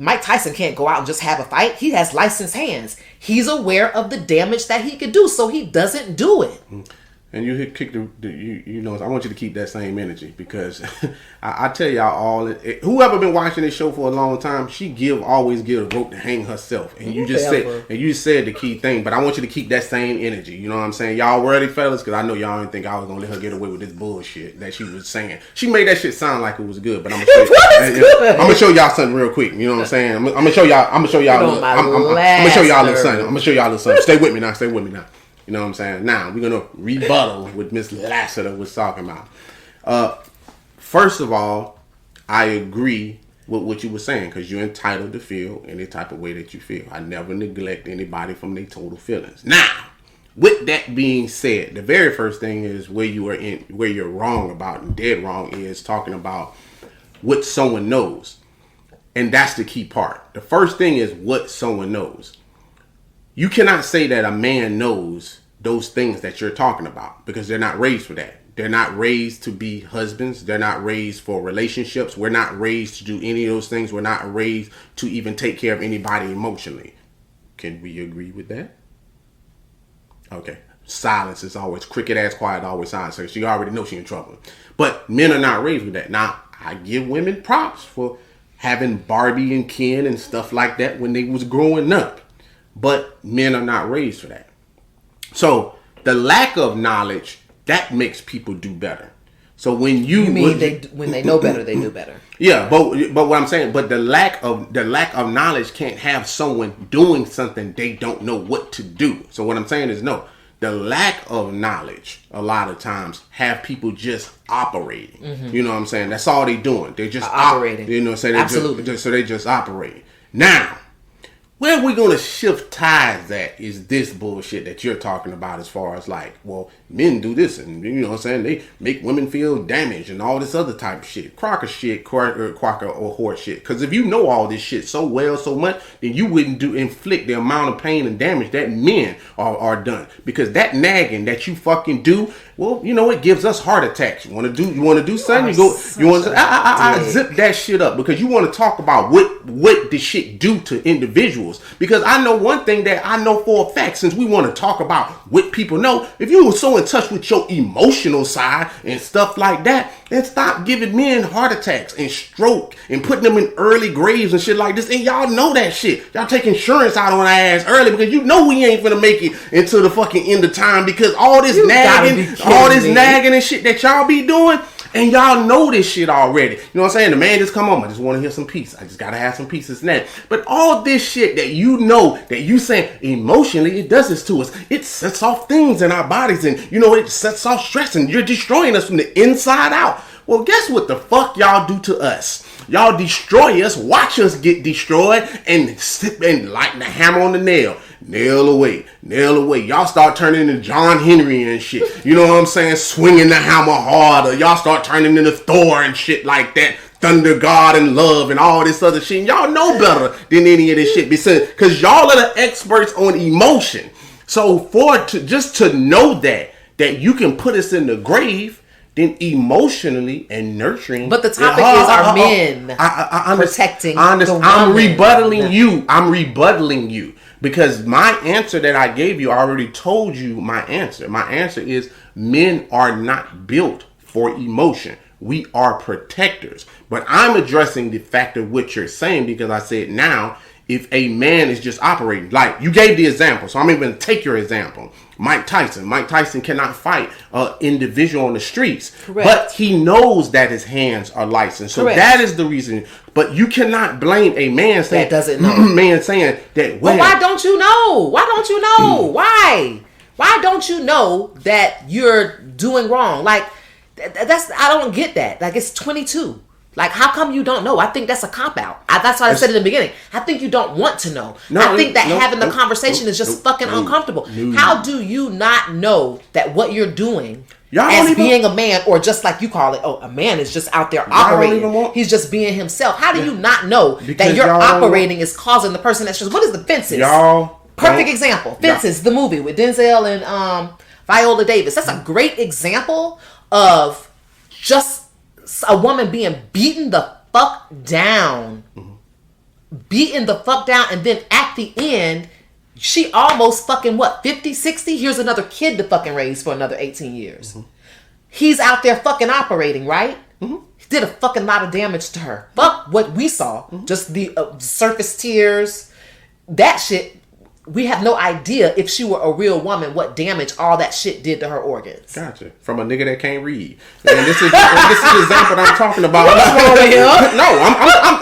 Mike Tyson can't go out and just have a fight. He has licensed hands. He's aware of the damage that he could do, so he doesn't do it. And you kick I want you to keep that same energy because I tell y'all all, whoever been watching this show for a long time, she always give a rope to hang herself. And you said the key thing, but I want you to keep that same energy. You know what I'm saying? Y'all ready, fellas? Because I know y'all didn't think I was gonna let her get away with this bullshit that she was saying. She made that shit sound like it was good, but I'm gonna show y'all something real quick. You know what I'm saying? I'm gonna show y'all. I'm gonna show y'all a little something. Stay with me now. You know what I'm saying? Now, we're going to rebuttal what Miss Lassiter was talking about. First of all, I agree with what you were saying because you're entitled to feel any type of way that you feel. I never neglect anybody from their total feelings. Now, with that being said, the very first thing is where you're wrong about and dead wrong is talking about what someone knows. And that's the key part. The first thing is what someone knows. You cannot say that a man knows those things that you're talking about because they're not raised for that. They're not raised to be husbands. They're not raised for relationships. We're not raised to do any of those things. We're not raised to even take care of anybody emotionally. Can we agree with that? Okay. Silence is always cricket ass quiet, always silence. So she already knows she's in trouble. But men are not raised with that. Now, I give women props for having Barbie and Ken and stuff like that when they was growing up. But men are not raised for that. So the lack of knowledge, that makes people do better. So when when they know better, they do better. Yeah, but what I'm saying, but the lack of knowledge can't have someone doing something they don't know what to do. So what I'm saying is no. The lack of knowledge a lot of times have people just operating. Mm-hmm. You know what I'm saying? That's all they doing. They're just operating. You know what I'm saying? Absolutely. They just operate. Now, where we going to shift ties at is this bullshit that you're talking about as far as like, well, men do this and, you know what I'm saying, they make women feel damaged and all this other type of shit. Crocker or horse shit. Because if you know all this shit so well, so much, then you wouldn't inflict the amount of pain and damage that men are done. Because that nagging that you fucking do, well, you know, it gives us heart attacks. You want to do something, you want to zip that shit up because you want to talk about what the shit do to individuals. Because I know one thing that I know for a fact, since we want to talk about what people know, if you were so in touch with your emotional side and stuff like that, then stop giving men heart attacks and stroke and putting them in early graves and shit like this. And y'all know that shit. Y'all take insurance out on our ass early because you know we ain't finna make it until the fucking end of time because all this nagging and shit that y'all be doing. And y'all know this shit already. You know what I'm saying? The man just come home. I just want to hear some peace. I just got to have some peace and that. But all this shit that you know, that you saying emotionally, it does this to us. It sets off things in our bodies. And, you know, it sets off stress. And you're destroying us from the inside out. Well, guess what the fuck y'all do to us? Y'all destroy us, watch us get destroyed, and sit and like the hammer on the nail. Nail away. Y'all start turning into John Henry and shit. You know what I'm saying? Swinging the hammer harder. Y'all start turning into Thor and shit like that. Thunder God and love and all this other shit. And y'all know better than any of this shit. Because y'all are the experts on emotion. So just to know that you can put us in the grave, then emotionally and nurturing. But the topic is our men protecting the woman. I'm rebuttaling you. Because my answer that I gave you, I already told you my answer. My answer is men are not built for emotion. We are protectors. But I'm addressing the fact of what you're saying because I said now, if a man is just operating, like you gave the example, so I'm even going to take your example. Mike Tyson cannot fight an individual on the streets. Correct. But he knows that his hands are licensed. So that is the reason. But you cannot blame a man saying that doesn't know. Man saying that. Well, why don't you know? Why Why don't you know that you're doing wrong? Like, I don't get that. Like, it's 22. Like, how come you don't know? I think that's a cop-out. That's why I said in the beginning. I think you don't want to know. I think that having the conversation is just fucking uncomfortable. How do you not know that what you're doing as being a man, or just like you call it, a man is just out there operating. He's just being himself. How do you not know that your operating is causing the person that's just... What is the Fences? Perfect example. Fences, the movie with Denzel and Viola Davis. That's a great example of just a woman being beaten the fuck down. Beaten the fuck down, and then at the end, she almost fucking 50, 60? Here's another kid to fucking raise for another 18 years. He's out there fucking operating, right? He did a fucking lot of damage to her. Fuck what we saw. Just the surface tears. That shit. We have no idea if she were a real woman what damage all that shit did to her organs. Gotcha. From a nigga that can't read. And this is the example that I'm talking about.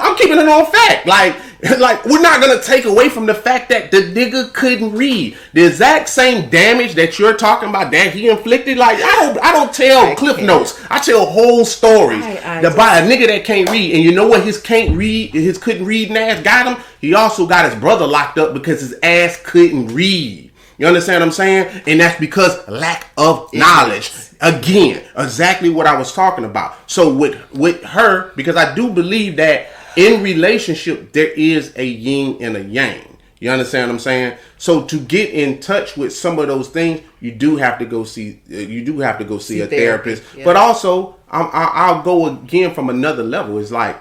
I'm keeping it on fact. Like we're not gonna take away from the fact that the nigga couldn't read. The exact same damage that you're talking about that he inflicted. Like I don't tell cliff notes. I tell whole stories about a nigga that can't read. And you know what? His couldn't read ass got him. He also got his brother locked up because his ass couldn't read. You understand what I'm saying? And that's because lack of knowledge. Again, exactly what I was talking about. So with her, because I do believe that in relationship, there is a yin and a yang. You understand what I'm saying? So to get in touch with some of those things, you do have to go see. A therapist. Yeah. But also, I'll go again from another level. It's like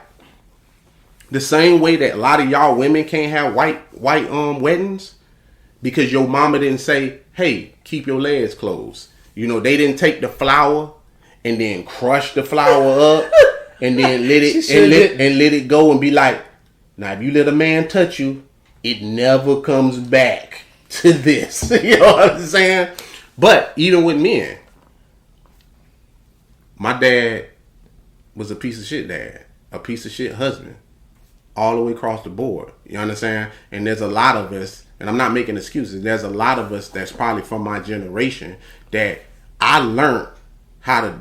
the same way that a lot of y'all women can't have white weddings because your mama didn't say, "Hey, keep your legs closed." You know, they didn't take the flour and then crush the flour up. And then let it go and be like, now if you let a man touch you, it never comes back to this. You know what I'm saying? But even with men, my dad was a piece of shit dad, a piece of shit husband, all the way across the board. You understand? And there's a lot of us, and I'm not making excuses, there's a lot of us that's probably from my generation that I learned how to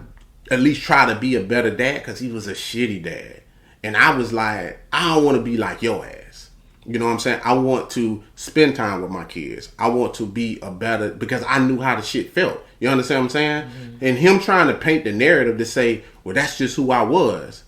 at least try to be a better dad because he was a shitty dad. And I was like, I don't want to be like your ass. You know what I'm saying? I want to spend time with my kids. I want to be a better, because I knew how the shit felt. You understand what I'm saying? And him trying to paint the narrative to say, well, that's just who I was.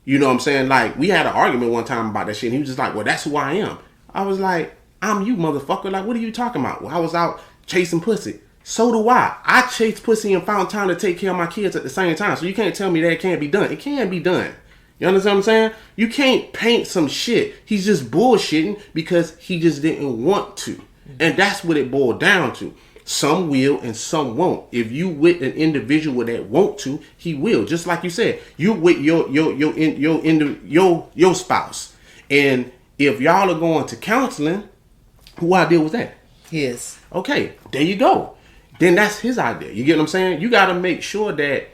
You know what I'm saying? Like, we had an argument one time about that shit. And he was just like, well, that's who I am. I was like, I'm you, motherfucker. Like, what are you talking about? Well, I was out chasing pussy. So do I. I chased pussy and found time to take care of my kids at the same time. So you can't tell me that it can't be done. It can be done. You understand what I'm saying? You can't paint some shit. He's just bullshitting because he just didn't want to. And that's what it boiled down to. Some will and some won't. If you with an individual that want to, he will. Just like you said, you with your spouse. And if y'all are going to counseling, who idea was that? His. Okay, there you go. Then that's his idea. You get what I'm saying? You got to make sure that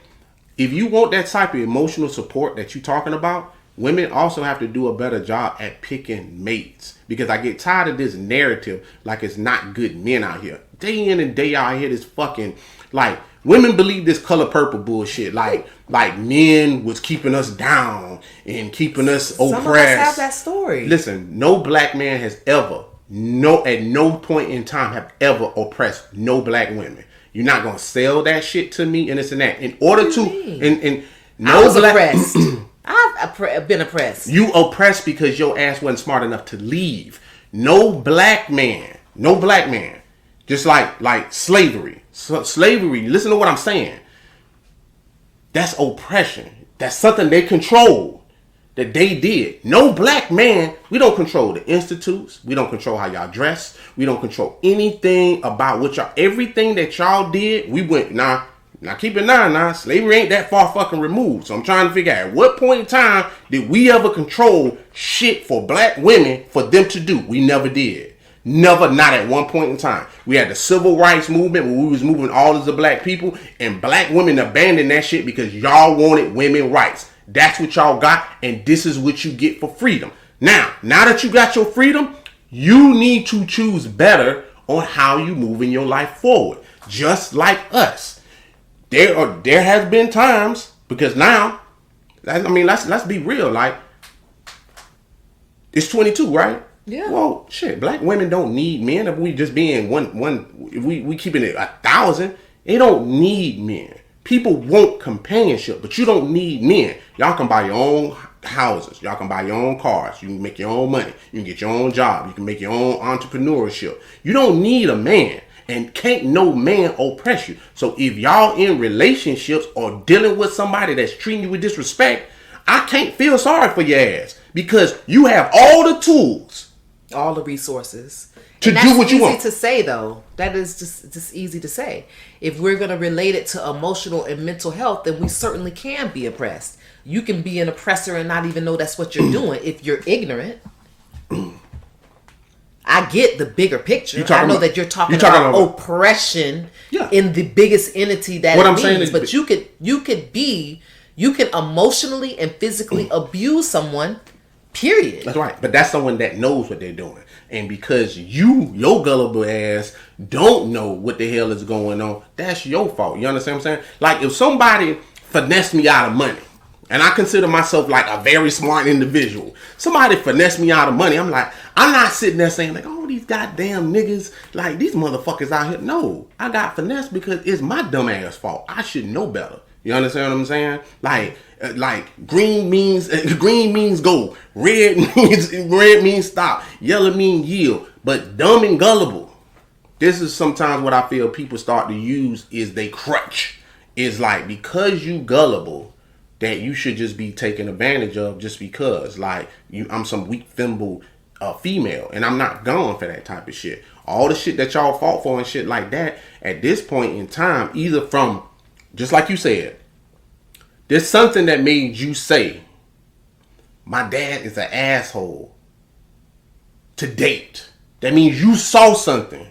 if you want that type of emotional support that you're talking about, women also have to do a better job at picking mates. Because I get tired of this narrative like it's not good men out here. Day in and day out, I hear this fucking, like, women believe this color purple bullshit. Like men was keeping us down and keeping us oppressed. Some of us have that story. Listen, no black man has ever, at no point in time have ever oppressed no black women. You're not gonna sell that shit to me and this and that. In order to, and no I was oppressed. I've been oppressed. You oppressed because your ass wasn't smart enough to leave. No black man, just like slavery. So slavery. Listen to what I'm saying. That's oppression. That's something they control. That they did. No black man, we don't control the institutes. We don't control how y'all dress. We don't control anything about what y'all, everything that y'all did, we went, now keep in mind, slavery ain't that far fucking removed. So I'm trying to figure out at what point in time did we ever control shit for black women for them to do? We never did. Never, not at one point in time. We had the civil rights movement where we was moving all of the black people, and black women abandoned that shit because y'all wanted women rights. That's what y'all got, and this is what you get for freedom. Now that you got your freedom, you need to choose better on how you move in your life forward. Just like us. there has been times, because now, I mean, let's be real. Like, it's 22, right? Yeah. Well, shit, black women don't need men. If we just being if we keeping it 1,000, they don't need men. People want companionship, but you don't need men. Y'all can buy your own houses. Y'all can buy your own cars. You can make your own money. You can get your own job. You can make your own entrepreneurship. You don't need a man. And can't no man oppress you. So if y'all in relationships or dealing with somebody that's treating you with disrespect, I can't feel sorry for your ass, because you have all the tools, all the resources to do what you want. That's easy to say, though. That is just easy to say. If we're going to relate it to emotional and mental health, then we certainly can be oppressed. You can be an oppressor and not even know that's what you're doing if you're ignorant. I get the bigger picture. I know that you're talking about oppression in the biggest entity that what it I'm means. Saying is, but you can emotionally and physically abuse someone, period. That's right. But that's someone that knows what they're doing. And because your gullible ass don't know what the hell is going on, that's your fault. You understand what I'm saying? Like, if somebody finessed me out of money, and I consider myself like a very smart individual, somebody finessed me out of money, I'm not sitting there saying like, oh, these goddamn niggas, like these motherfuckers out here. No, I got finessed because it's my dumb ass fault. I should know better. You understand what I'm saying? Like green means go, red means stop, yellow means yield. But dumb and gullible, this is sometimes what I feel people start to use is they crutch. Is like, because you gullible, that you should just be taken advantage of just because, like, I'm some weak thimble female, and I'm not going for that type of shit. All the shit that y'all fought for and shit like that, at this point in time, either from, just like you said, there's something that made you say, my dad is an asshole to date. That means you saw something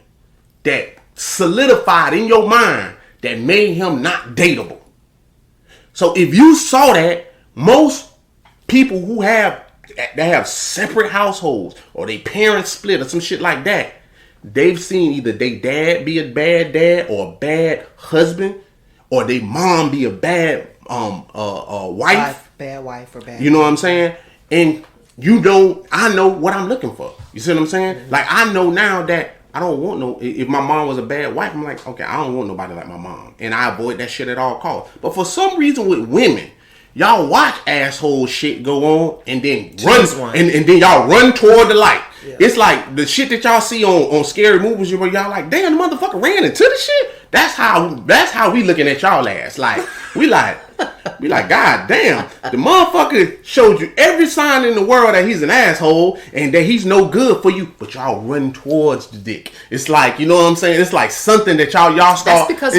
that solidified in your mind that made him not dateable. So if you saw that, most people who have separate households, or they parents split or some shit like that, they've seen either they dad be a bad dad or a bad husband, or they mom be a bad wife. Bad wife or bad. You know what I'm saying? And I know what I'm looking for. You see what I'm saying? Mm-hmm. Like, I know now that I don't want if my mom was a bad wife, I'm like, okay, I don't want nobody like my mom. And I avoid that shit at all costs. But for some reason with women, y'all watch asshole shit go on and then run, and then y'all run toward the light. Yeah. It's like the shit that y'all see on scary movies where y'all like, damn, the motherfucker ran into the shit. That's how we looking at y'all ass. Like, we like, God damn, the motherfucker showed you every sign in the world that he's an asshole and that he's no good for you, but y'all run towards the dick. It's like, you know what I'm saying? It's like something that y'all start. That's because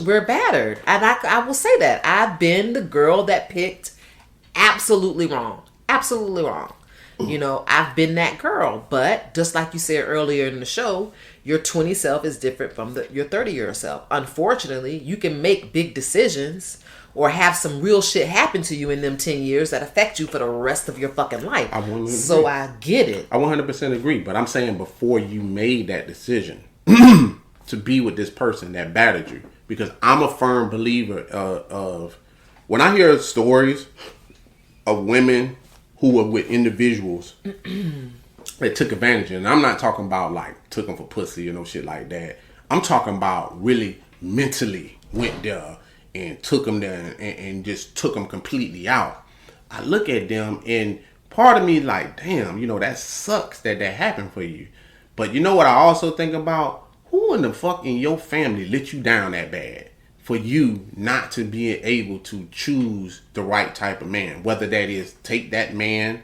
we're battered. And I will say that. I've been the girl that picked absolutely wrong. Absolutely wrong. You know, I've been that girl. But just like you said earlier in the show, your 20 self is different from your 30-year self. Unfortunately, you can make big decisions or have some real shit happen to you in them 10 years that affect you for the rest of your fucking life. So I get it. I 100% agree. But I'm saying before you made that decision to be with this person that battered you, because I'm a firm believer of when I hear stories of women who were with individuals that took advantage of, and I'm not talking about like took them for pussy or no shit like that. I'm talking about really mentally went there and took them there and just took them completely out. I look at them and part of me like, damn, you know, that sucks that happened for you. But you know what I also think about? Who in the fuck in your family let you down that bad for you not to be able to choose the right type of man? Whether that is take that man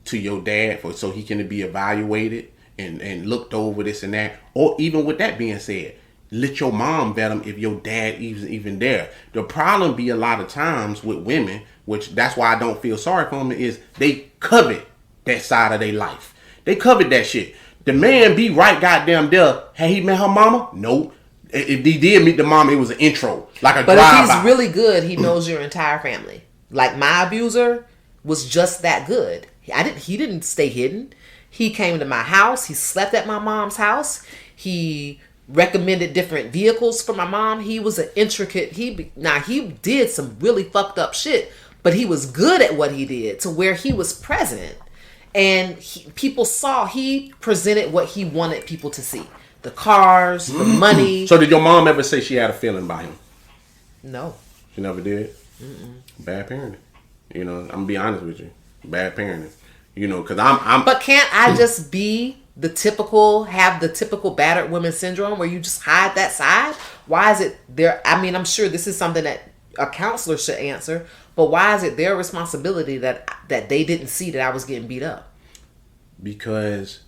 to your dad so he can be evaluated and looked over this and that. Or even with that being said, let your mom vet him if your dad is even there. The problem be a lot of times with women, which that's why I don't feel sorry for them, is they covet that side of their life. They covet that shit. The man be right goddamn there. Hey, he met her mama? Nope. If he did meet the mama, it was an intro. Like a drive-by. But if he's really good, he knows your entire family. Like my abuser was just that good. He didn't stay hidden. He came to my house. He slept at my mom's house. He recommended different vehicles for my mom. He was an intricate. He did some really fucked up shit, but he was good at what he did to where he was present, and people saw he presented what he wanted people to see: the cars, the money. So did your mom ever say she had a feeling by him? No, she never did. Bad parenting. You know, I'm gonna be honest with you. Bad parenting. You know, because I'm. But can't I just be the typical battered women syndrome where you just hide that side? Why is it there? I mean, I'm sure this is something that a counselor should answer, but why is it their responsibility that they didn't see that I was getting beat up? Because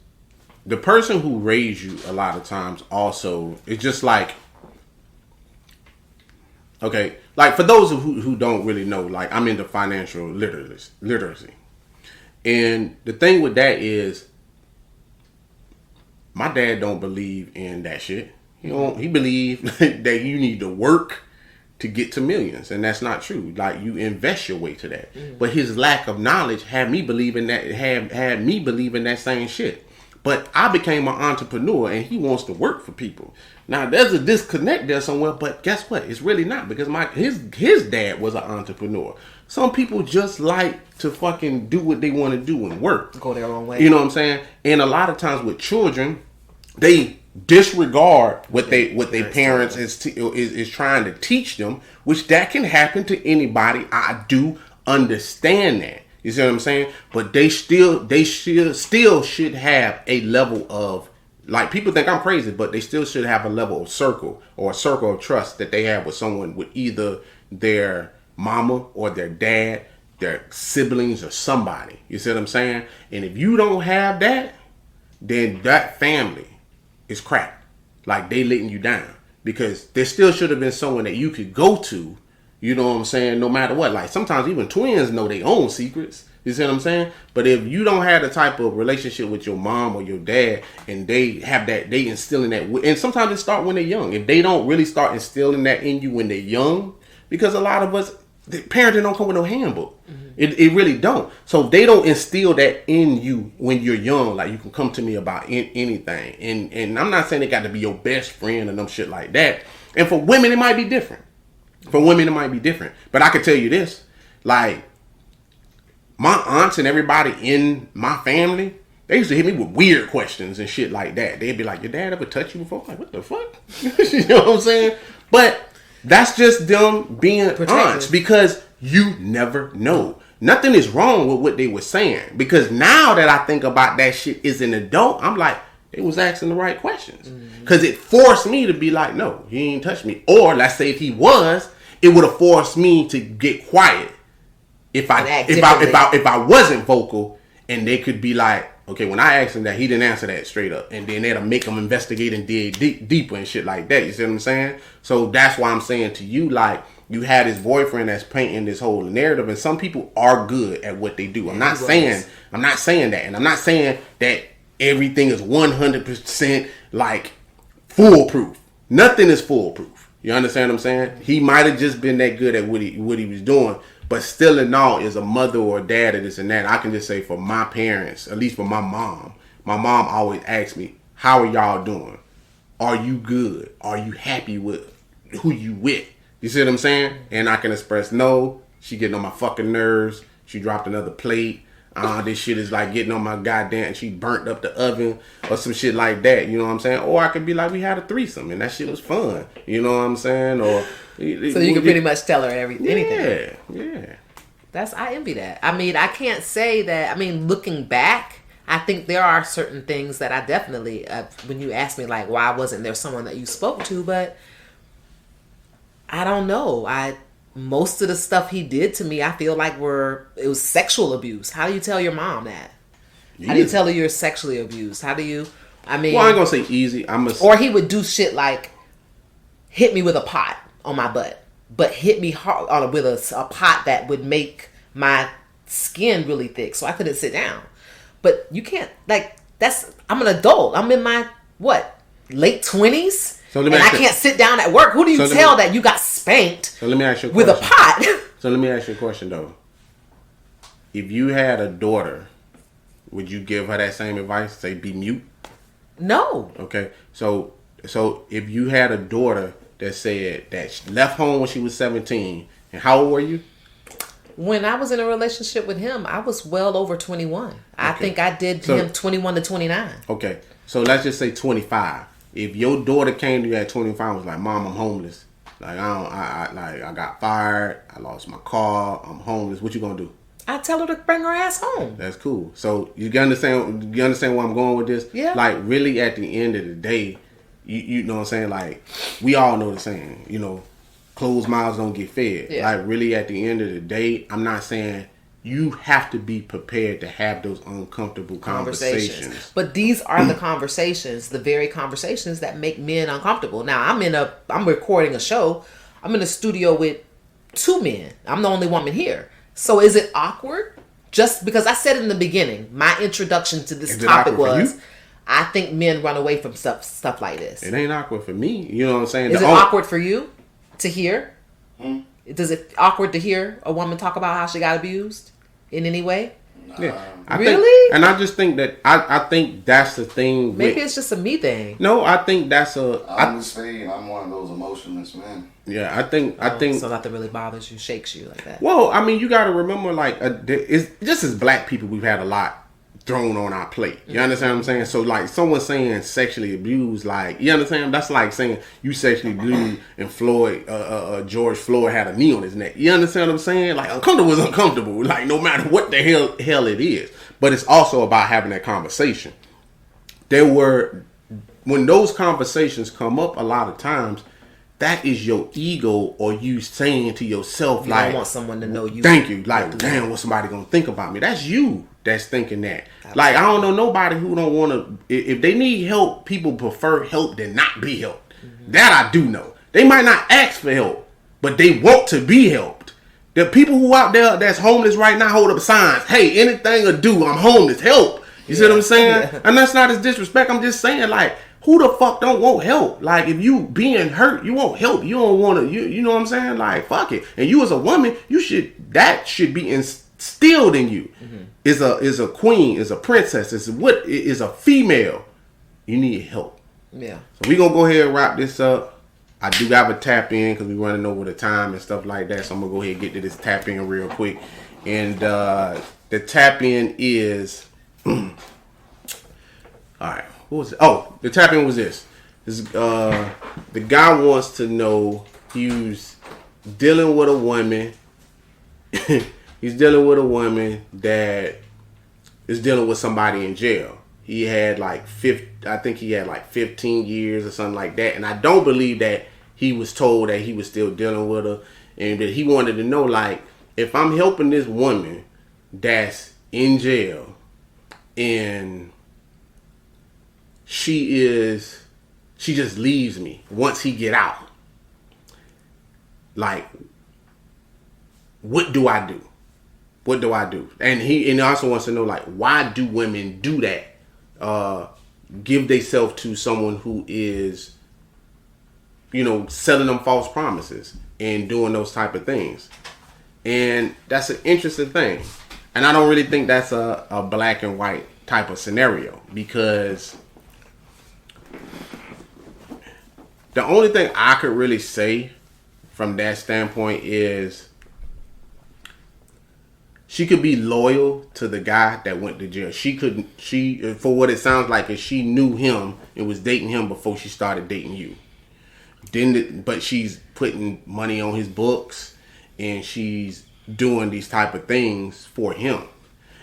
the person who raised you a lot of times also, it's just like, okay, like for those who don't really know, like I'm into financial literacy. And the thing with that is, my dad don't believe in that shit. He believe that you need to work to get to millions, and that's not true. Like, you invest your way to that. But his lack of knowledge had me believing that same shit. But I became an entrepreneur, and he wants to work for people. Now there's a disconnect there somewhere, but guess what? It's really not, because his dad was an entrepreneur. Some people just like to fucking do what they want to do and work. Go their own way. You know what I'm saying? And a lot of times with children, they disregard what they parents is trying to teach them, which that can happen to anybody. I do understand that. You see what I'm saying? But they should have a level of, like, people think I'm crazy, but they still should have a level of circle or a circle of trust that they have with someone, with either their mama or their dad, their siblings, or somebody. You see what I'm saying? And if you don't have that, then that family is crap. Like, they letting you down, because there still should have been someone that you could go to. You know what I'm saying? No matter what. Like, sometimes even twins know their own secrets. You see what I'm saying? But if you don't have the type of relationship with your mom or your dad, and they have that, they instilling that, and sometimes it start when they're young. If they don't really start instilling that in you when they're young, because a lot of us, the parenting don't come with no handbook. It really don't. So they don't instill that in you when you're young. Like, you can come to me about anything. And I'm not saying they got to be your best friend and them shit like that. And for women, it might be different. But I can tell you this. Like, my aunts and everybody in my family, they used to hit me with weird questions and shit like that. They'd be like, your dad ever touched you before? I'm like, what the fuck? You know what I'm saying? But that's just them being aunts, because you never know. Nothing is wrong with what they were saying, because now that I think about that shit as an adult, I'm like, they was asking the right questions, because it forced me to be like, no, he ain't touched me. Or let's say if he was, it would have forced me to get quiet if I wasn't vocal, and they could be like, okay, when I asked him that, he didn't answer that straight up, and then that'll make them investigate and dig deeper and shit like that. You see what I'm saying? So that's why I'm saying to you, like, you had this boyfriend that's painting this whole narrative, and some people are good at what they do. I'm not saying that, and I'm not saying that everything is 100% like foolproof. Nothing is foolproof. You understand what I'm saying? He might have just been that good at what he was doing, but still in all, is a mother or a dad or this and that. I can just say for my parents, at least for my mom always asks me, how are y'all doing? Are you good? Are you happy with who you with? You see what I'm saying? And I can express, no, she getting on my fucking nerves. She dropped another plate. This shit is like getting on my goddamn, she burnt up the oven or some shit like that. You know what I'm saying? Or I could be like, we had a threesome and that shit was fun. You know what I'm saying? Or so you can pretty much tell her anything. Yeah. I envy that. I mean, I can't say that. I mean, looking back, I think there are certain things that I definitely, when you ask me like, why wasn't there someone that you spoke to? But I don't know. Most of the stuff he did to me, I feel like it was sexual abuse. How do you tell your mom that? Yeah. How do you tell her you're sexually abused? How do you, I mean... Well, I ain't gonna say easy. Or he would do shit like hit me with a pot on my butt, but hit me hard with a pot that would make my skin really thick so I couldn't sit down. But you can't, like, I'm an adult. I'm in my, late 20s? And I can't sit down at work. Who do you tell that you got spanked let me ask you a with a pot? So let me ask you a question, though. If you had a daughter, would you give her that same advice? Say, be mute? No. Okay. So So if you had a daughter that said that she left home when she was 17, and how old were you? When I was in a relationship with him, I was well over 21. Okay. I think I did him 21 to 29. Okay. So let's just say 25. If your daughter came to you at 25 and was like, Mom, I'm homeless. Like, I got fired. I lost my car. I'm homeless. What you gonna do? I tell her to bring her ass home. That's cool. So you understand where I'm going with this? Yeah. Like, really at the end of the day, you know what I'm saying? Like, we all know the saying, you know, closed mouths don't get fed. Yeah. Like, really at the end of the day, I'm not saying you have to be prepared to have those uncomfortable conversations. But these are the conversations, the very conversations that make men uncomfortable. Now, I'm recording a show. I'm in a studio with 2 men. I'm the only woman here. So is it awkward? Just because I said in the beginning, my introduction to this topic was, I think men run away from stuff like this. It ain't awkward for me. You know what I'm saying? Is it awkward for you to hear? Does it awkward to hear a woman talk about how she got abused in any way? Yeah. I just think that I think that's the thing. Maybe it's just a me thing. No, I think that's I'm just saying, I'm one of those emotionless men. Yeah, I think so. Nothing really bothers you, shakes you like that. Well, I mean, you got to remember, like, it's just as black people, we've had a lot thrown on our plate. You understand what I'm saying? So, like, someone saying sexually abused, like, you understand? That's like saying you sexually abused and George Floyd had a knee on his neck. You understand what I'm saying? Like, uncomfortable is uncomfortable, like, no matter what the hell it is. But it's also about having that conversation. When those conversations come up, a lot of times, that is your ego, or you saying to yourself, like, I want someone to know you. Thank you. Like, damn, what's somebody gonna think about me? That's you that's thinking that. Absolutely. Like, I don't know nobody who don't want to. If they need help, people prefer help than not be helped. Mm-hmm. That I do know. They might not ask for help, but they want to be helped. The people who out there that's homeless right now hold up signs. Hey, anything to do, I'm homeless. Help. You see what I'm saying? Yeah. And that's not as disrespect. I'm just saying, like, who the fuck don't want help? Like, if you being hurt, you want help. You don't want to, you know what I'm saying? Like, fuck it. And you as a woman, that should be instilled in you. Mm-hmm. Is a queen, is a princess, is a female. You need help. Yeah. So we gonna go ahead and wrap this up. I do have a tap in because we running over the time and stuff like that. So I'm gonna go ahead and get to this tap in real quick. And the tap in is all right. What was it? Oh, the tap in was this. The guy wants to know, he's dealing with a woman. He's dealing with a woman that is dealing with somebody in jail. He had like 15 years or something like that. And I don't believe that he was told that he was still dealing with her. And that he wanted to know, like, if I'm helping this woman that's in jail and she just leaves me once he get out, like, what do I do? What do I do? And he also wants to know, like, why do women do that? Give themselves to someone who is, you know, selling them false promises and doing those type of things. And that's an interesting thing. And I don't really think that's a black and white type of scenario, because the only thing I could really say from that standpoint is she could be loyal to the guy that went to jail. She for what it sounds like, is she knew him and was dating him before she started dating you. But she's putting money on his books and she's doing these type of things for him.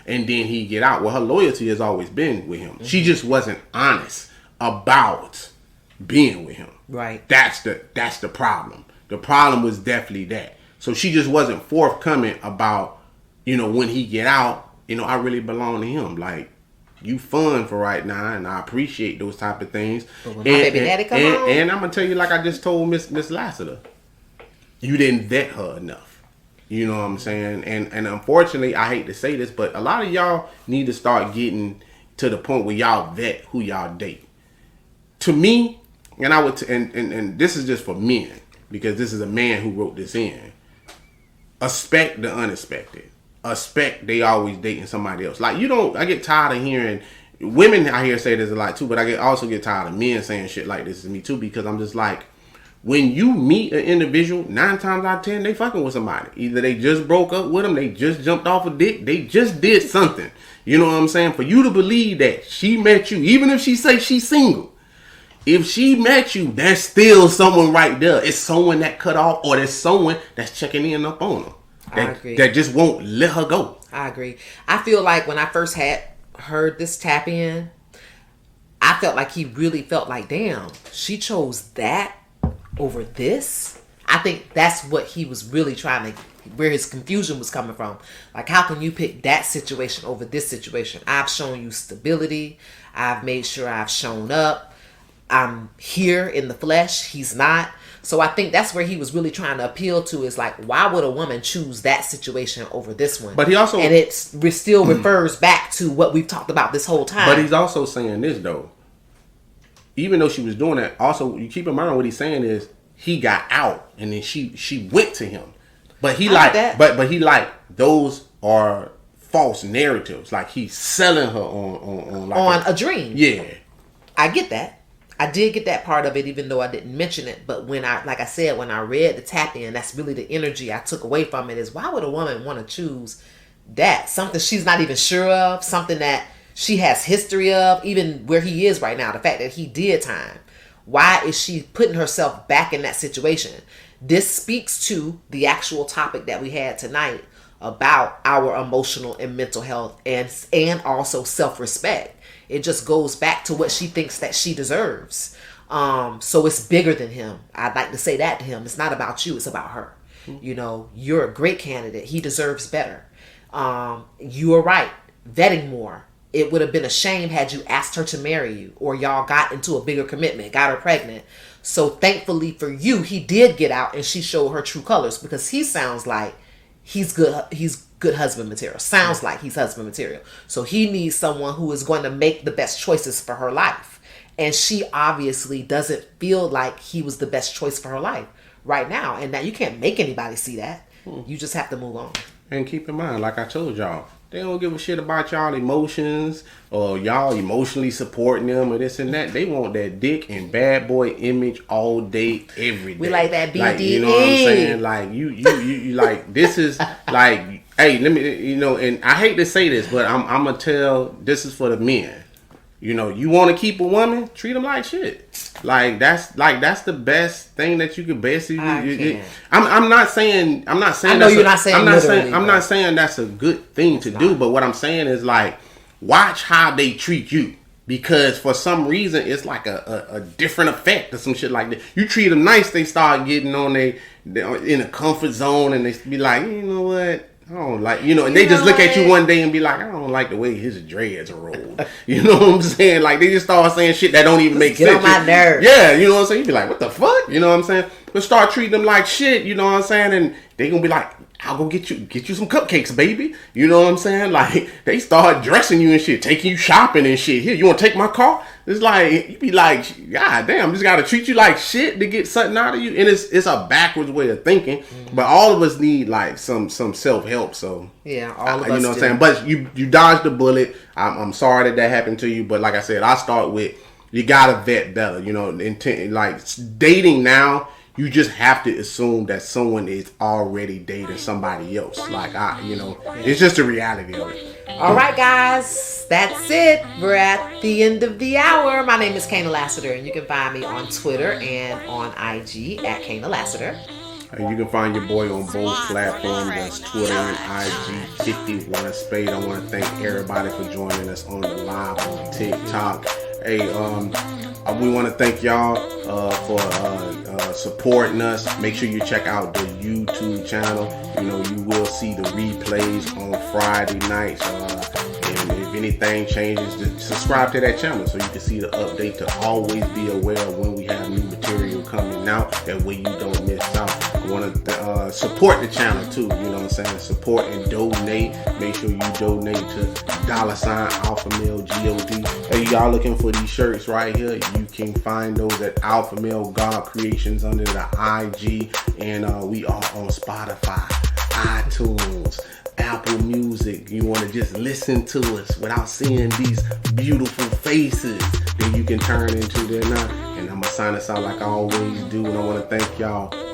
And then he get out. Well, her loyalty has always been with him. Mm-hmm. She just wasn't honest about being with him. Right. That's the problem. The problem was definitely that. So she just wasn't forthcoming about, you know, when he get out, you know, I really belong to him. Like, you fun for right now, and I appreciate those type of things. But when my baby daddy come home, and I'm gonna tell you, like I just told Miss Lassiter, you didn't vet her enough. You know what I'm saying? And unfortunately, I hate to say this, but a lot of y'all need to start getting to the point where y'all vet who y'all date. To me, and I would, and this is just for men, because this is a man who wrote this in. Expect the unexpected. Expect they always dating somebody else. Like, I get tired of hearing women I hear say this a lot too, but I also get tired of men saying shit like this to me too, because I'm just like, when you meet an individual, 9 times out of 10, they fucking with somebody. Either they just broke up with them, they just jumped off a dick, they just did something. You know what I'm saying? For you to believe that she met you, even if she say she's single, if she met you, there's still someone right there. It's someone that cut off, or there's someone that's checking in up on her. I agree. That just won't let her go. I agree. I feel like when I first had heard this tap in, I felt like he really felt like, damn, she chose that over this. I think that's what he was really trying to, where his confusion was coming from. Like, how can you pick that situation over this situation? I've shown you stability. I've made sure I've shown up. I'm here in the flesh. He's not. So I think that's where he was really trying to appeal to, is like, why would a woman choose that situation over this one? But he also, and it still refers back to what we've talked about this whole time. But he's also saying this though. Even though she was doing that, also you keep in mind what he's saying is he got out and then she went to him. But he but he like, those are false narratives. Like, he's selling her on a dream. Yeah. I get that. I did get that part of it, even though I didn't mention it. But when I read the tap in, that's really the energy I took away from it, is why would a woman want to choose that? Something she's not even sure of, something that she has history of, even where he is right now, the fact that he did time. Why is she putting herself back in that situation? This speaks to the actual topic that we had tonight about our emotional and mental health, and also self-respect. It just goes back to what she thinks that she deserves. So it's bigger than him. I'd like to say that to him. It's not about you. It's about her. You know, you're a great candidate. He deserves better. You are right. Vetting more. It would have been a shame had you asked her to marry you, or y'all got into a bigger commitment, got her pregnant. So thankfully for you, he did get out and she showed her true colors, because he sounds like he's good husband material. Sounds like he's husband material. So he needs someone who is going to make the best choices for her life. And she obviously doesn't feel like he was the best choice for her life right now. And now you can't make anybody see that. You just have to move on. And keep in mind, like I told y'all, they don't give a shit about y'all emotions or y'all emotionally supporting them or this and that. They want that dick and bad boy image all day, every day. We like that BDE. Like, you know what I'm saying? Like, you like, this is like, hey, let me, you know, and I hate to say this, but I'm going to tell, this is for the men. You know, you want to keep a woman, treat them like shit. Like, that's the best thing that you could basically. I'm not saying. I know you're not saying. I'm not saying that's a good thing to do. But what I'm saying is, like, watch how they treat you, because for some reason it's like a different effect or some shit like that. You treat them nice, they start getting on they in a comfort zone, and they be like, you know what? I don't like, you know, and they just look at you one day and be like, I don't like the way his dreads are rolled. You know what I'm saying? Like, they just start saying shit that don't even make sense. Get on my nerves. Yeah, you know what I'm saying? You be like, what the fuck? You know what I'm saying? But start treating them like shit, you know what I'm saying? And they gonna be like, I'll go get you some cupcakes, baby. You know what I'm saying? Like, they start dressing you and shit, taking you shopping and shit. Here, you want to take my car? It's like, you be like, God damn, just got to treat you like shit to get something out of you. And it's a backwards way of thinking. Mm-hmm. But all of us need, like, some self-help. So, yeah, all of us you know what I'm saying? But you dodged the bullet. I'm sorry that happened to you. But like I said, I start with, you got to vet better. You know, like, dating now, you just have to assume that someone is already dating somebody else. Like, it's just the reality of it. All right, guys, that's it. We're at the end of the hour. My name is Kaynah Lassiter, and you can find me on Twitter and on IG at Kaynah Lassiter. And you can find your boy on both platforms. That's Twitter and IG, 51 Spade. I want to thank everybody for joining us on the live on TikTok. Hey, we want to thank y'all for supporting us. Make sure you check out the YouTube channel. You know, you will see the replays on Friday nights. And if anything changes, just subscribe to that channel so you can see the update, to always be aware of when we have new material coming out. That way you don't miss out. I want to support the channel too. You know what I'm saying? Support and donate. Make sure you donate to $AlphaMaleGOD. Hey, y'all looking for these shirts right here? You can find those at Alpha Male God Creations under the IG, and we are on Spotify. iTunes, Apple Music, you want to just listen to us without seeing these beautiful faces, then you can turn into there now. And I'm going to sign us out like I always do. And I want to thank y'all